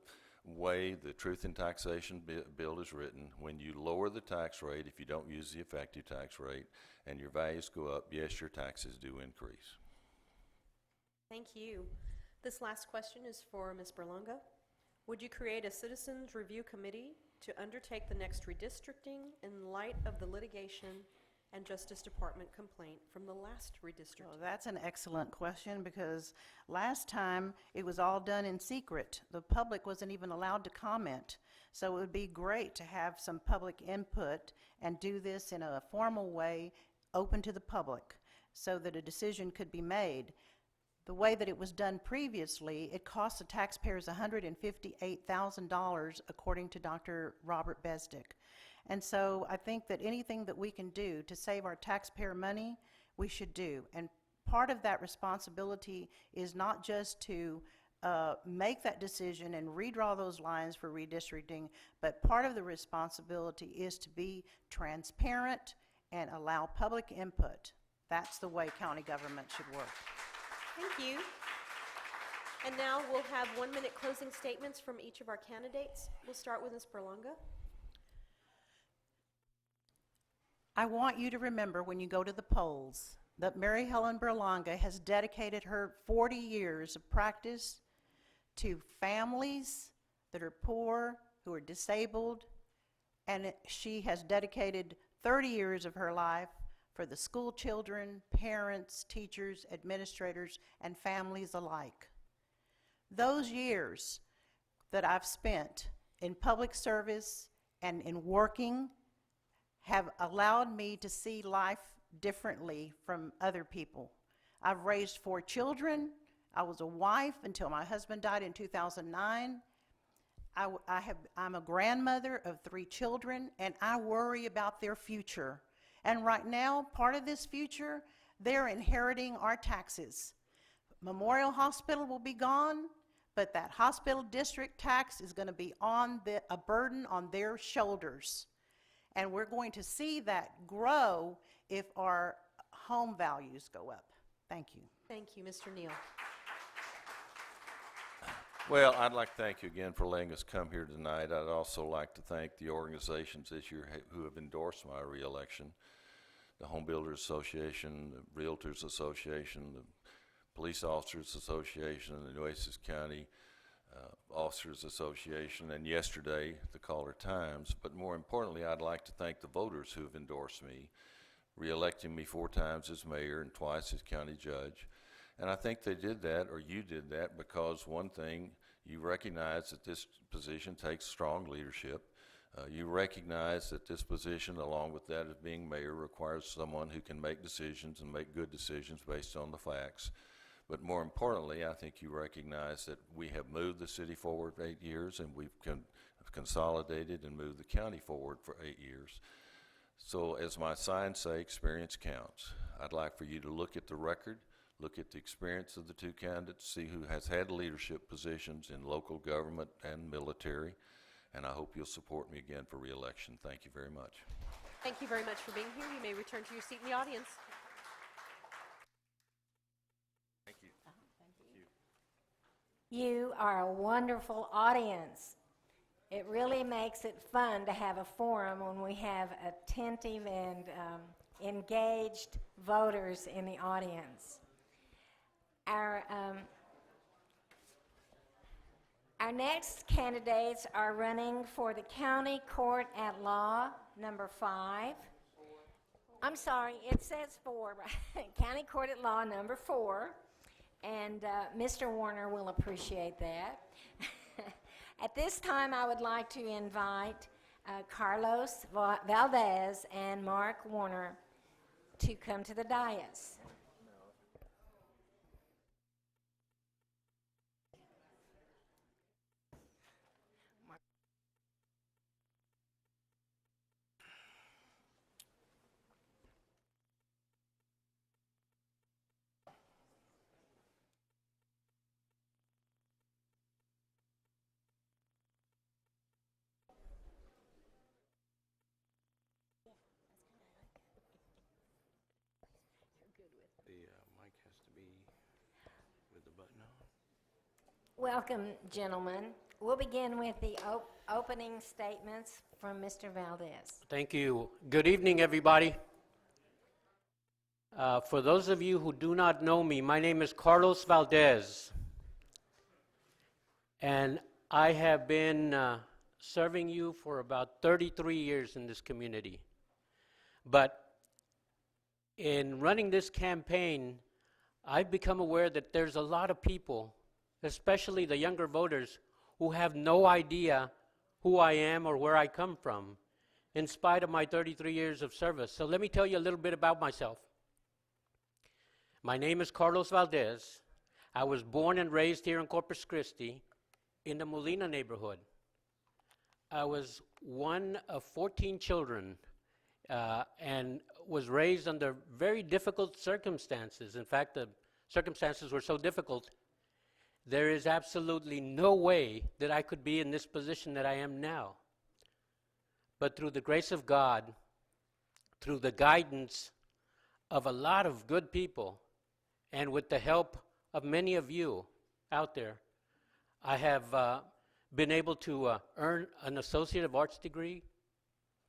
way the Truth in Taxation bill is written, when you lower the tax rate, if you don't use the effective tax rate, and your values go up, yes, your taxes do increase. Thank you. This last question is for Ms. Berlanga. Would you create a citizens review committee to undertake the next redistricting in light of the litigation and Justice Department complaint from the last redistricting? Well, that's an excellent question, because last time it was all done in secret. The public wasn't even allowed to comment. So it would be great to have some public input and do this in a formal way, open to the public, so that a decision could be made. The way that it was done previously, it cost the taxpayers $158,000, according to Dr. Robert Besdick. And so I think that anything that we can do to save our taxpayer money, we should do. And part of that responsibility is not just to make that decision and redraw those lines for redistricting, but part of the responsibility is to be transparent and allow public input. That's the way county government should work. Thank you. And now we'll have 1-minute closing statements from each of our candidates. We'll start with Ms. Berlanga. I want you to remember when you go to the polls that Mary Helen Berlanga has dedicated her 40 years of practice to families that are poor, who are disabled, and she has dedicated 30 years of her life for the school children, parents, teachers, administrators, and families alike. Those years that I've spent in public service and in working have allowed me to see life differently from other people. I've raised 4 children. I was a wife until my husband died in 2009. I'm a grandmother of 3 children, and I worry about their future. And right now, part of this future, they're inheriting our taxes. Memorial Hospital will be gone, but that hospital district tax is going to be a burden on their shoulders. And we're going to see that grow if our home values go up. Thank you. Thank you, Mr. Neal. Well, I'd like to thank you again for letting us come here tonight. I'd also like to thank the organizations this year who have endorsed my reelection: the Home Builders Association, the Realtors Association, the Police Officers Association, the Nueces County Officers Association, and yesterday the Caller Times. But more importantly, I'd like to thank the voters who have endorsed me, re-electing me 4 times as mayor and twice as county judge. And I think they did that, or you did that, because one thing, you recognize that this position takes strong leadership. You recognize that this position, along with that of being mayor, requires someone who can make decisions and make good decisions based on the facts. But more importantly, I think you recognize that we have moved the city forward for 8 years, and we've consolidated and moved the county forward for 8 years. So as my signs say, experience counts. I'd like for you to look at the record, look at the experience of the 2 candidates, see who has had leadership positions in local government and military, and I hope you'll support me again for re-election. Thank you very much. Thank you very much for being here. You may return to your seat in the audience. Thank you. You are a wonderful audience. It really makes it fun to have a forum when we have attentive and engaged voters in the audience. Our next candidates are running for the County Court at Law, number 5. I'm sorry, it says 4, right? County Court at Law, number 4. And Mr. Warner will appreciate that. At this time, I would like to invite Carlos Valdez and Mark Warner to come to the dais. The mic has to be with the button on. Welcome, gentlemen. We'll begin with the opening statements from Mr. Valdez. Thank you. Good evening, everybody. For those of you who do not know me, my name is Carlos Valdez, and I have been serving you for about 33 years in this community. But in running this campaign, I've become aware that there's a lot of people, especially the younger voters, who have no idea who I am or where I come from, in spite of my 33 years of service. So let me tell you a little bit about myself. My name is Carlos Valdez. I was born and raised here in Corpus Christi in the Molina neighborhood. I was one of 14 children and was raised under very difficult circumstances. In fact, the circumstances were so difficult, there is absolutely no way that I could be in this position that I am now. But through the grace of God, through the guidance of a lot of good people, and with the help of many of you out there, I have been able to earn an Associate of Arts degree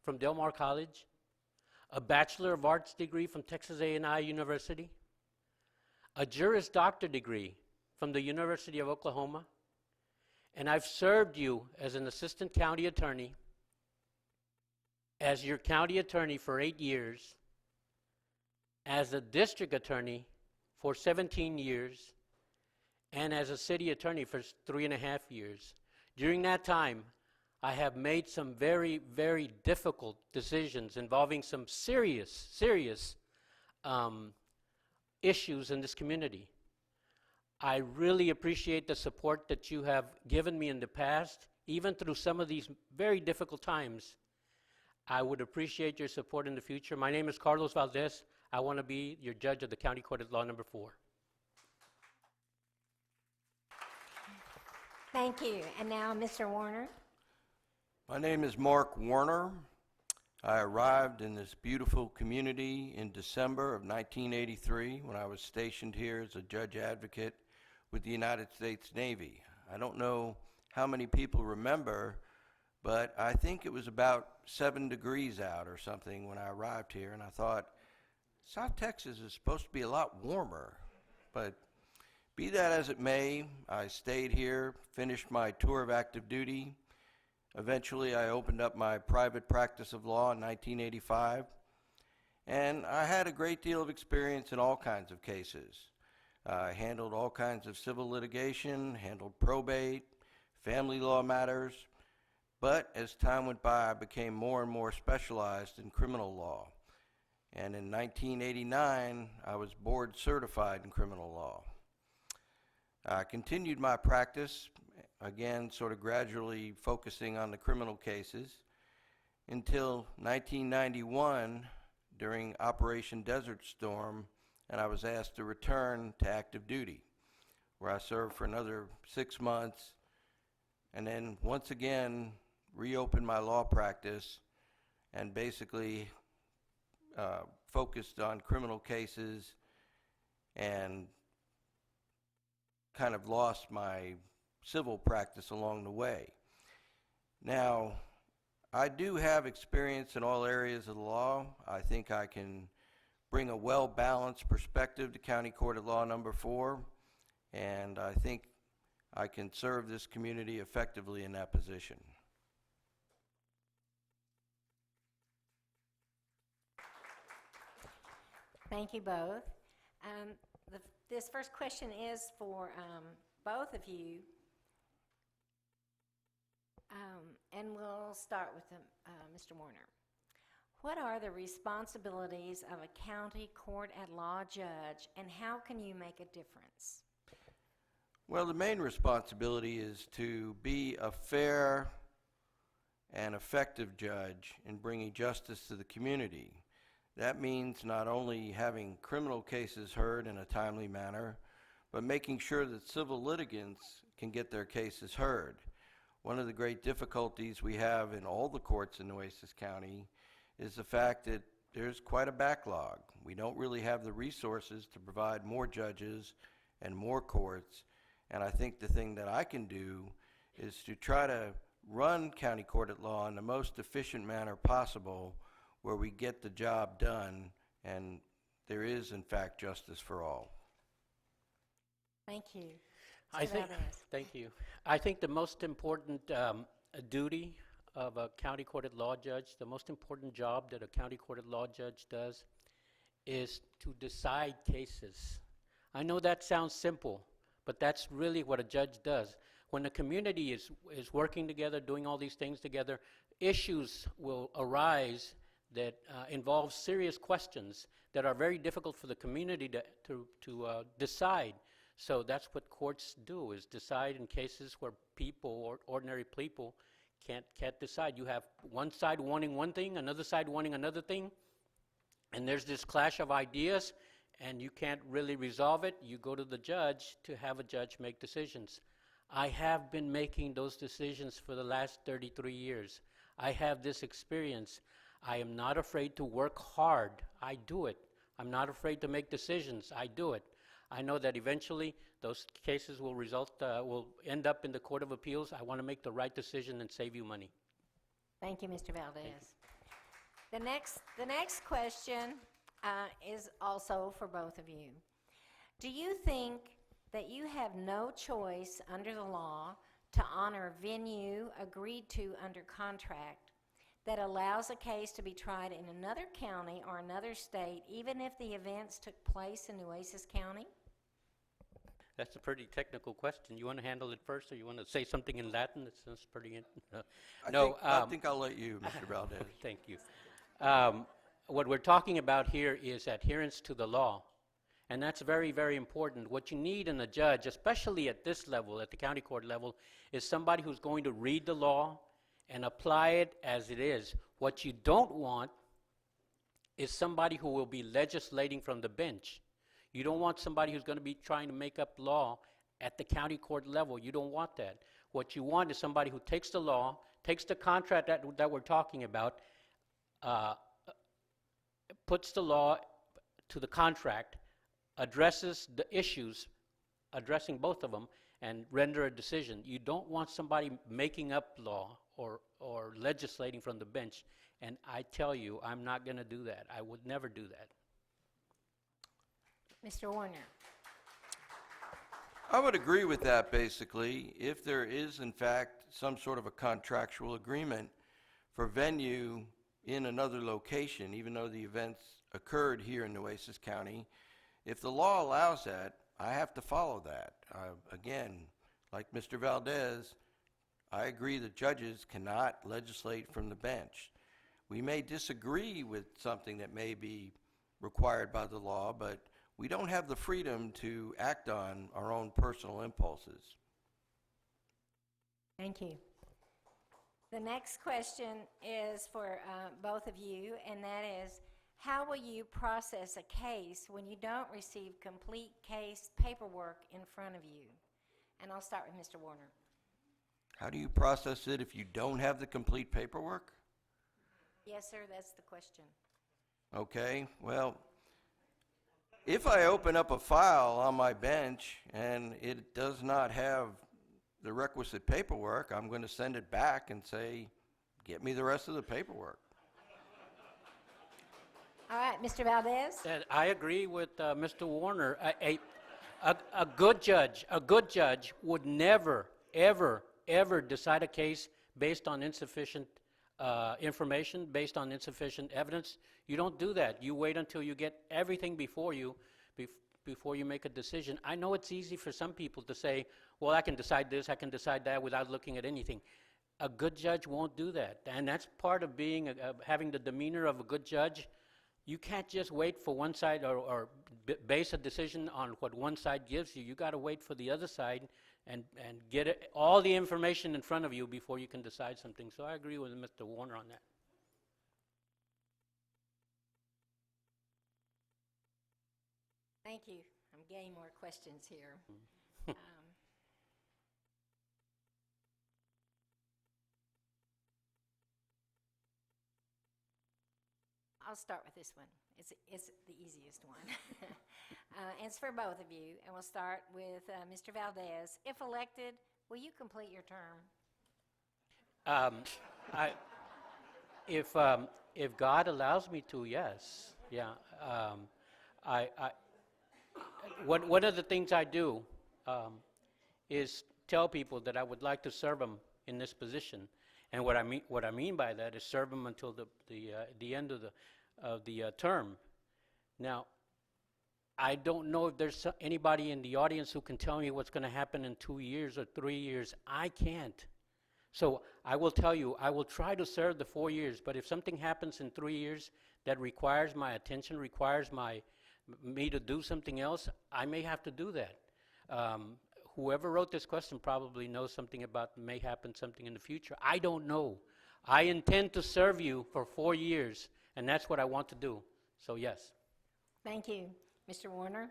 from Del Mar College, a Bachelor of Arts degree from Texas A&I University, a Juris Doctor degree from the University of Oklahoma, and I've served you as an assistant county attorney, as your county attorney for 8 years, as a district attorney for 17 years, and as a city attorney for 3.5 years. During that time, I have made some very, very difficult decisions involving some serious issues in this community. I really appreciate the support that you have given me in the past, even through some of these very difficult times. I would appreciate your support in the future. My name is Carlos Valdez. I want to be your judge of the County Court of Law number 4. Thank you. And now, Mr. Warner. My name is Mark Warner. I arrived in this beautiful community in December of 1983 when I was stationed here as a judge advocate with the United States Navy. I don't know how many people remember, but I think it was about 7 degrees out or something when I arrived here, and I thought, South Texas is supposed to be a lot warmer. But be that as it may, I stayed here, finished my tour of active duty. Eventually, I opened up my private practice of law in 1985, and I had a great deal of experience in all kinds of cases. I handled all kinds of civil litigation, handled probate, family law matters, but as time went by, I became more and more specialized in criminal law. And in 1989, I was board certified in criminal law. I continued my practice, again, sort of gradually focusing on the criminal cases, until 1991 during Operation Desert Storm, and I was asked to return to active duty, where I served for another 6 months, and then once again reopened my law practice and basically focused on criminal cases and kind of lost my civil practice along the way. Now, I do have experience in all areas of the law. I think I can bring a well-balanced perspective to County Court of Law number 4, and I think I can serve this community effectively in that position. Thank you both. This first question is for both of you. And we'll start with Mr. Warner. What are the responsibilities of a county court at law judge, and how can you make a difference? Well, the main responsibility is to be a fair and effective judge in bringing justice to the community. That means not only having criminal cases heard in a timely manner, but making sure that civil litigants can get their cases heard. One of the great difficulties we have in all the courts in Nueces County is the fact that there's quite a backlog. We don't really have the resources to provide more judges and more courts, and I think the thing that I can do is to try to run County Court at Law in the most efficient manner possible, where we get the job done and there is in fact justice for all. Thank you. I think, thank you. I think the most important duty of a county court at law judge, the most important job that a county court at law judge does, is to decide cases. I know that sounds simple, but that's really what a judge does. When the community is working together, doing all these things together, issues will arise that involve serious questions that are very difficult for the community to decide. So that's what courts do, is decide in cases where people, or ordinary people, can't decide. You have one side wanting one thing, another side wanting another thing, and there's this clash of ideas, and you can't really resolve it. You go to the judge to have a judge make decisions. I have been making those decisions for the last 33 years. I have this experience. I am not afraid to work hard. I do it. I'm not afraid to make decisions. I do it. I know that eventually those cases will end up in the Court of Appeals. I want to make the right decision and save you money. Thank you, Mr. Valdez. The next question is also for both of you. Do you think that you have no choice under the law to honor venue agreed to under contract that allows a case to be tried in another county or another state, even if the events took place in Nueces County? That's a pretty technical question. You want to handle it first, or you want to say something in Latin? That's pretty. I think I'll let you, Mr. Valdez. Thank you. What we're talking about here is adherence to the law, and that's very, very important. What you need in a judge, especially at this level, at the county court level, is somebody who's going to read the law and apply it as it is. What you don't want is somebody who will be legislating from the bench. You don't want somebody who's going to be trying to make up law at the county court level. You don't want that. What you want is somebody who takes the law, takes the contract that we're talking about, puts the law to the contract, addresses the issues, addressing both of them, and render a decision. You don't want somebody making up law or legislating from the bench. And I tell you, I'm not going to do that. I would never do that. Mr. Warner. I would agree with that, basically. If there is, in fact, some sort of a contractual agreement for venue in another location, even though the events occurred here in Nueces County, if the law allows that, I have to follow that. Again, like Mr. Valdez, I agree that judges cannot legislate from the bench. We may disagree with something that may be required by the law, but we don't have the freedom to act on our own personal impulses. Thank you. The next question is for both of you, and that is, how will you process a case when you don't receive complete case paperwork in front of you? And I'll start with Mr. Warner. How do you process it if you don't have the complete paperwork? Yes, sir, that's the question. Okay, well, if I open up a file on my bench and it does not have the requisite paperwork, I'm going to send it back and say, get me the rest of the paperwork. All right, Mr. Valdez? I agree with Mr. Warner. A good judge would never, ever decide a case based on insufficient information, based on insufficient evidence. You don't do that. You wait until you get everything before you make a decision. I know it's easy for some people to say, well, I can decide this, I can decide that without looking at anything. A good judge won't do that. And that's part of being having the demeanor of a good judge. You can't just wait for one side or base a decision on what one side gives you. You got to wait for the other side and get all the information in front of you before you can decide something. So I agree with Mr. Warner on that. Thank you. I'm getting more questions here. I'll start with this one. It's the easiest one. And it's for both of you. And we'll start with Mr. Valdez. If elected, will you complete your term? If God allows me to, yes. Yeah. One of the things I do is tell people that I would like to serve them in this position, and what I mean by that is serve them until the end of the term. Now, I don't know if there's anybody in the audience who can tell me what's going to happen in 2 years or 3 years. I can't. So I will tell you, I will try to serve the 4 years, but if something happens in 3 years that requires my attention, requires me to do something else, I may have to do that. Whoever wrote this question probably knows something about may happen something in the future. I don't know. I intend to serve you for 4 years, and that's what I want to do. So yes. Thank you. Mr. Warner?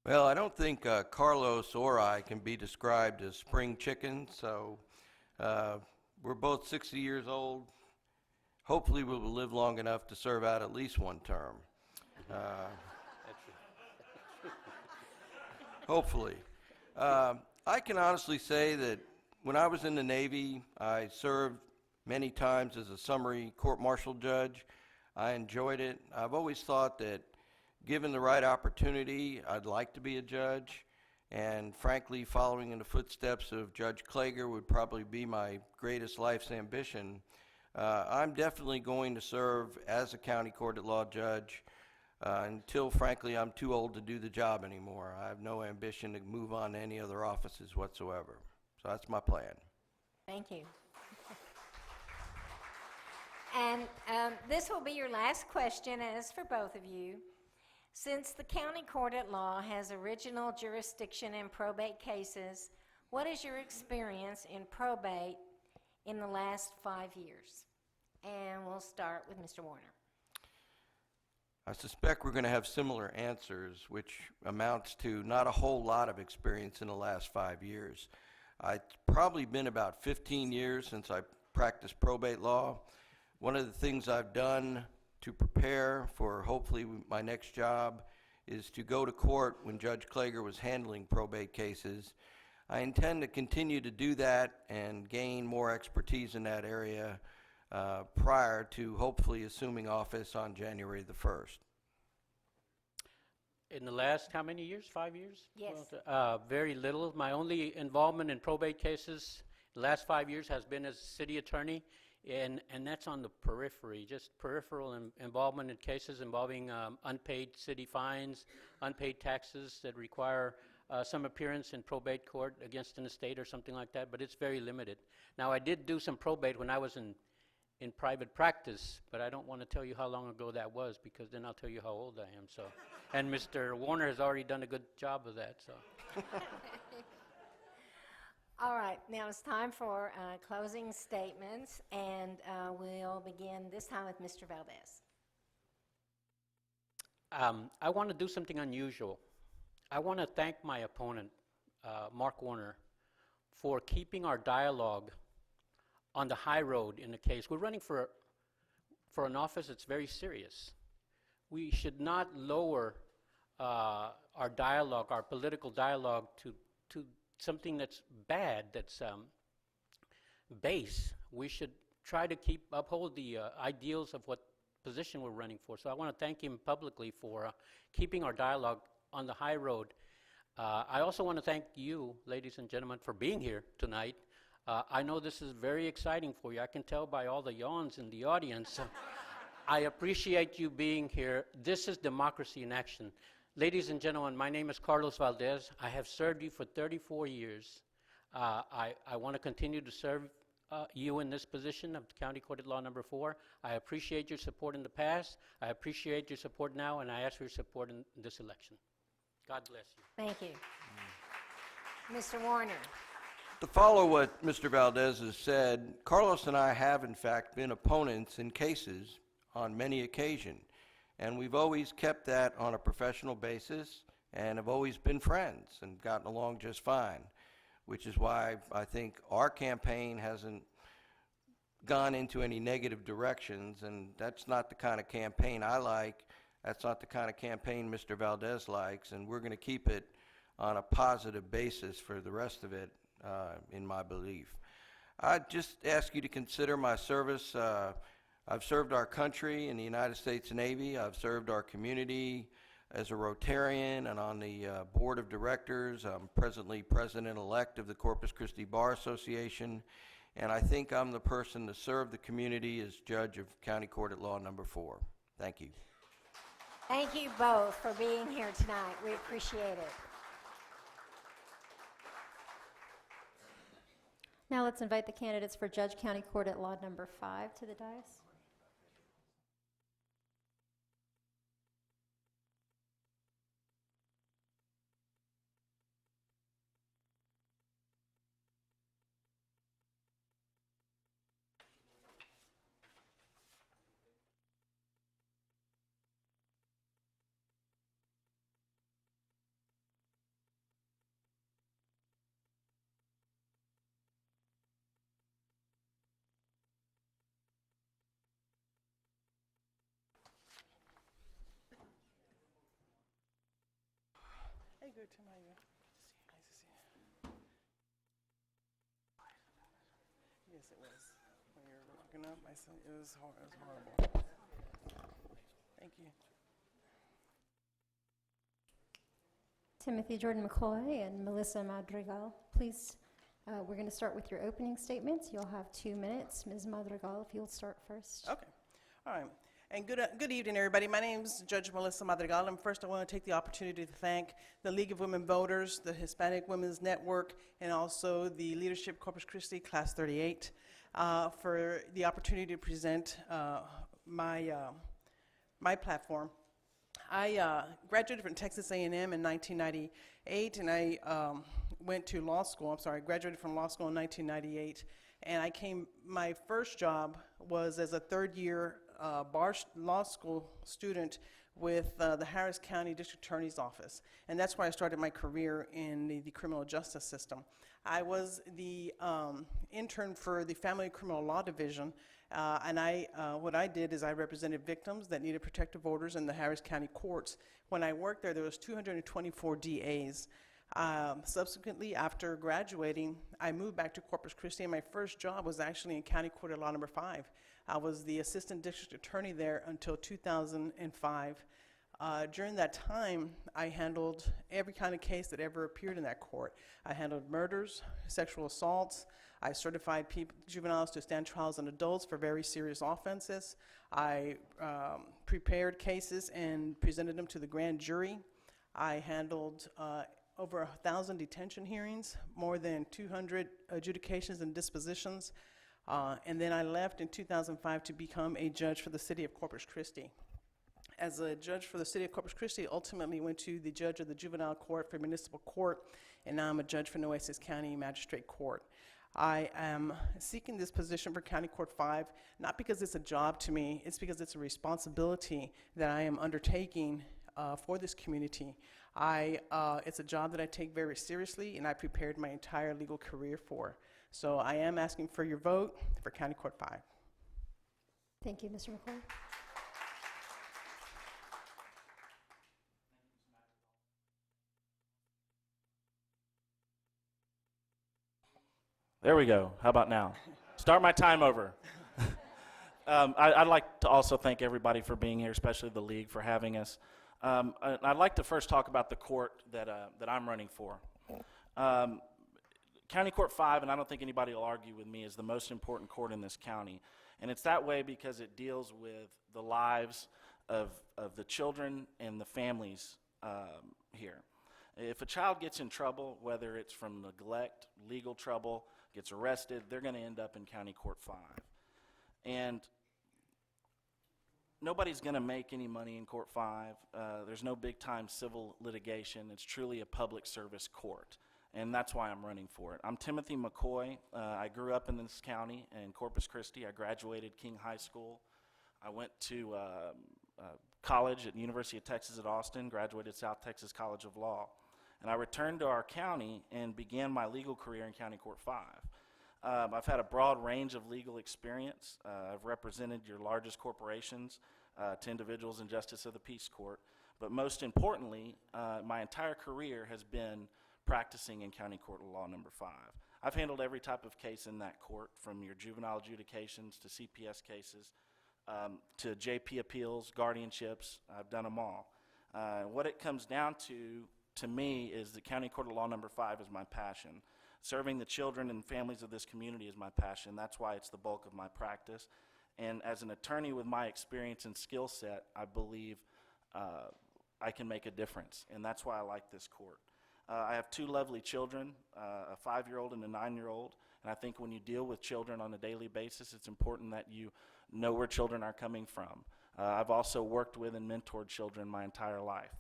Well, I don't think Carlos or I can be described as spring chickens, so we're both 60 years old. Hopefully we will live long enough to serve out at least one term. Hopefully. I can honestly say that when I was in the Navy, I served many times as a summary court-martial judge. I enjoyed it. I've always thought that given the right opportunity, I'd like to be a judge. And frankly, following in the footsteps of Judge Klager would probably be my greatest life's ambition. I'm definitely going to serve as a county court at law judge until, frankly, I'm too old to do the job anymore. I have no ambition to move on to any other offices whatsoever. So that's my plan. Thank you. And this will be your last question, and it's for both of you. Since the county court at law has original jurisdiction in probate cases, what is your experience in probate in the last 5 years? And we'll start with Mr. Warner. I suspect we're going to have similar answers, which amounts to not a whole lot of experience in the last 5 years. It's probably been about 15 years since I practiced probate law. One of the things I've done to prepare for hopefully my next job is to go to court when Judge Klager was handling probate cases. I intend to continue to do that and gain more expertise in that area prior to hopefully assuming office on January the 1st. In the last, how many years? 5 years? Yes. Very little. My only involvement in probate cases the last 5 years has been as city attorney, and that's on the periphery, just peripheral involvement in cases involving unpaid city fines, unpaid taxes that require some appearance in probate court against an estate or something like that, but it's very limited. Now, I did do some probate when I was in private practice, but I don't want to tell you how long ago that was, because then I'll tell you how old I am. So, and Mr. Warner has already done a good job of that. So, All right, now it's time for closing statements, and we'll begin this time with Mr. Valdez. I want to do something unusual. I want to thank my opponent, Mark Warner, for keeping our dialogue on the high road in the case. We're running for an office that's very serious. We should not lower our dialogue, our political dialogue, to something that's bad, that's base. We should try to uphold the ideals of what position we're running for. So I want to thank him publicly for keeping our dialogue on the high road. I also want to thank you, ladies and gentlemen, for being here tonight. I know this is very exciting for you. I can tell by all the yawns in the audience. I appreciate you being here. This is democracy in action. Ladies and gentlemen, my name is Carlos Valdez. I have served you for 34 years. I want to continue to serve you in this position of County Court at Law Number 4. I appreciate your support in the past. I appreciate your support now, and I ask for your support in this election. God bless you. Thank you. Mr. Warner. To follow what Mr. Valdez has said, Carlos and I have in fact been opponents in cases on many occasions, and we've always kept that on a professional basis and have always been friends and gotten along just fine, which is why I think our campaign hasn't gone into any negative directions, and that's not the kind of campaign I like. That's not the kind of campaign Mr. Valdez likes, and we're going to keep it on a positive basis for the rest of it, in my belief. I'd just ask you to consider my service. I've served our country in the United States Navy. I've served our community as a Rotarian and on the board of directors. I'm presently president-elect of the Corpus Christi Bar Association, and I think I'm the person to serve the community as judge of County Court at Law Number 4. Thank you. Thank you both for being here tonight. We appreciate it. Now let's invite the candidates for Judge County Court at Law Number 5 to the dais. Hey, good to meet you. Nice to see you. Yes, it was. When you were looking up, I said it was horrible. Thank you. Timothy Jordan McCoy and Melissa Madrigal, please, we're going to start with your opening statements. You'll have 2 minutes. Ms. Madrigal, if you'll start first. Okay. All right. And good evening, everybody. My name is Judge Melissa Madrigal, and first I want to take the opportunity to thank the League of Women Voters, the Hispanic Women's Network, and also the Leadership Corpus Christi Class 38 for the opportunity to present my platform. I graduated from Texas A&M in 1998, and I went to law school. I graduated from law school in 1998, and my first job was as a third-year law school student with the Harris County District Attorney's Office, and that's where I started my career in the criminal justice system. I was the intern for the Family Criminal Law Division, and what I did is I represented victims that needed protective orders in the Harris County courts. When I worked there was 224 DAs. Subsequently, after graduating, I moved back to Corpus Christi, and my first job was actually in County Court of Law number 5. I was the assistant district attorney there until 2005. During that time, I handled every kind of case that ever appeared in that court. I handled murders, sexual assaults. I certified juveniles to stand trials and adults for very serious offenses. I prepared cases and presented them to the grand jury. I handled over 1,000 detention hearings, more than 200 adjudications and dispositions. And then I left in 2005 to become a judge for the city of Corpus Christi. As a judge for the city of Corpus Christi, ultimately went to the judge of the juvenile court for municipal court, and now I'm a judge for Nueces County Magistrate Court. I am seeking this position for County Court 5, not because it's a job to me, it's because it's a responsibility that I am undertaking for this community. It's a job that I take very seriously, and I prepared my entire legal career for. So I am asking for your vote for County Court 5. Thank you, Mr. McCoy. There we go. How about now? Start my time over. I'd like to also thank everybody for being here, especially the league for having us. I'd like to first talk about the court that I'm running for. County Court 5, and I don't think anybody will argue with me, is the most important court in this county. And it's that way because it deals with the lives of the children and the families here. If a child gets in trouble, whether it's from neglect, legal trouble, gets arrested, they're going to end up in County Court 5. And nobody's going to make any money in Court 5. There's no big-time civil litigation. It's truly a public service court, and that's why I'm running for it. I'm Timothy McCoy. I grew up in this county in Corpus Christi. I graduated King High School. I went to college at the University of Texas at Austin, graduated South Texas College of Law. And I returned to our county and began my legal career in County Court 5. I've had a broad range of legal experience. I've represented your largest corporations to individuals in Justice of the Peace Court. But most importantly, my entire career has been practicing in County Court of Law number 5. I've handled every type of case in that court, from your juvenile adjudications to CPS cases to JP appeals, guardianships. I've done them all. What it comes down to me, is the County Court of Law number 5 is my passion. Serving the children and families of this community is my passion. That's why it's the bulk of my practice. And as an attorney with my experience and skill set, I believe I can make a difference, and that's why I like this court. I have 2 lovely children, a 5-year-old and a 9-year-old, and I think when you deal with children on a daily basis, it's important that you know where children are coming from. I've also worked with and mentored children my entire life.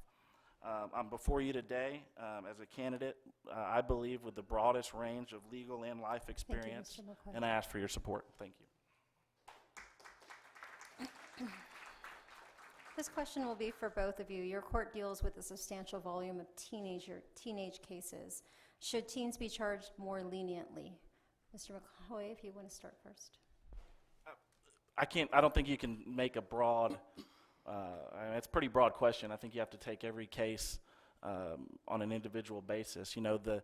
I'm before you today as a candidate, I believe, with the broadest range of legal and life experience, Mr. McCoy. and I ask for your support. Thank you. This question will be for both of you. Your court deals with a substantial volume of teenage cases. Should teens be charged more leniently? Mr. McCoy, if you want to start first. I don't think you can make a broad, it's a pretty broad question. I think you have to take every case on an individual basis. You know, the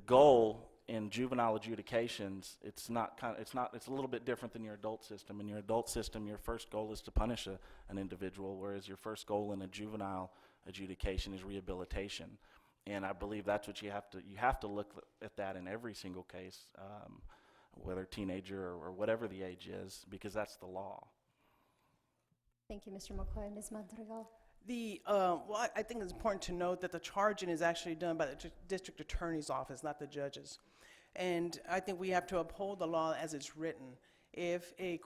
goal in juvenile adjudications, it's a little bit different than your adult system. In your adult system, your first goal is to punish an individual, whereas your first goal in a juvenile adjudication is rehabilitation. And I believe that's what you have to look at that in every single case, whether teenager or whatever the age is, because that's the law. Thank you, Mr. McCoy. Ms. Madrigal? I think it's important to note that the charging is actually done by the district attorney's office, not the judges. And I think we have to uphold the law as it's written. If a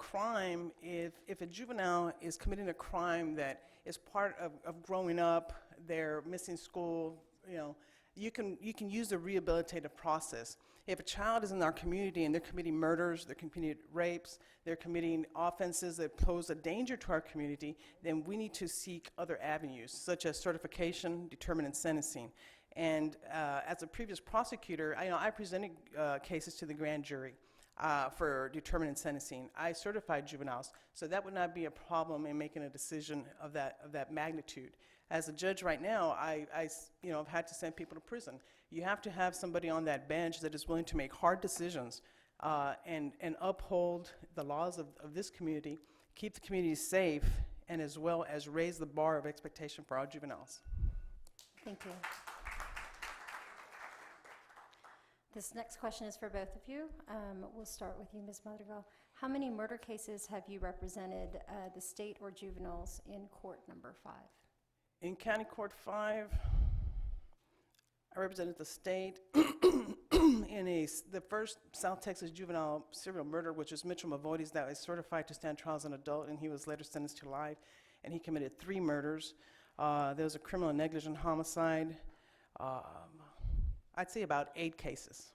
juvenile is committing a crime that is part of growing up, they're missing school, you can use the rehabilitative process. If a child is in our community and they're committing murders, they're committing rapes, they're committing offenses that pose a danger to our community, then we need to seek other avenues, such as certification, determinant, and sentencing. And as a previous prosecutor, I presented cases to the grand jury for determinant sentencing. I certified juveniles, so that would not be a problem in making a decision of that magnitude. As a judge right now, I've had to send people to prison. You have to have somebody on that bench that is willing to make hard decisions and uphold the laws of this community, keep the community safe, and as well as raise the bar of expectation for our juveniles. Thank you. This next question is for both of you. We'll start with you, Ms. Madrigal. How many murder cases have you represented, the state or juveniles, in court number 5? In County Court 5, I represented the state in the first South Texas juvenile serial murder, which is Mitchell Mavoides, that was certified to stand trial as an adult, and he was later sentenced to life, and he committed 3 murders. There was a criminal and negligent homicide. I'd say about 8 cases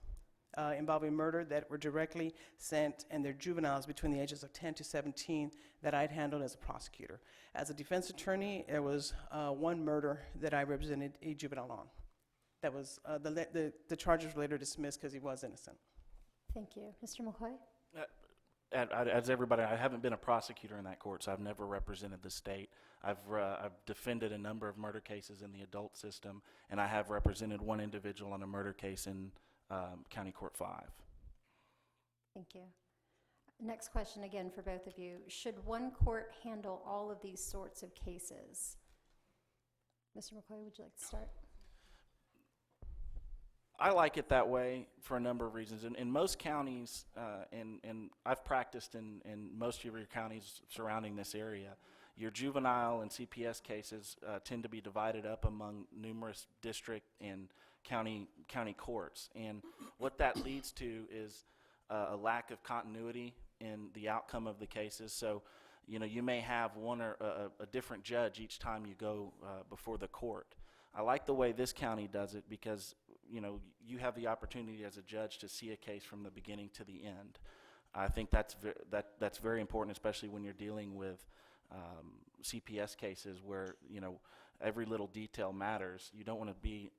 involving murder that were directly sent, and they're juveniles between the ages of 10 to 17 that I'd handled as a prosecutor. As a defense attorney, there was 1 murder that I represented a juvenile on. That was, the charges were later dismissed because he was innocent. Thank you. Mr. McCoy? As everybody, I haven't been a prosecutor in that court, so I've never represented the state. I've defended a number of murder cases in the adult system, and I have represented 1 individual on a murder case in County Court 5. Thank you. Next question again for both of you. Should one court handle all of these sorts of cases? Mr. McCoy, would you like to start? I like it that way for a number of reasons. In most counties, and I've practiced in most of your counties surrounding this area, your juvenile and CPS cases tend to be divided up among numerous district and county courts. And what that leads to is a lack of continuity in the outcome of the cases. So, you may have one or a different judge each time you go before the court. I like the way this county does it because you have the opportunity as a judge to see a case from the beginning to the end. I think that's very important, especially when you're dealing with CPS cases where every little detail matters. You don't want to be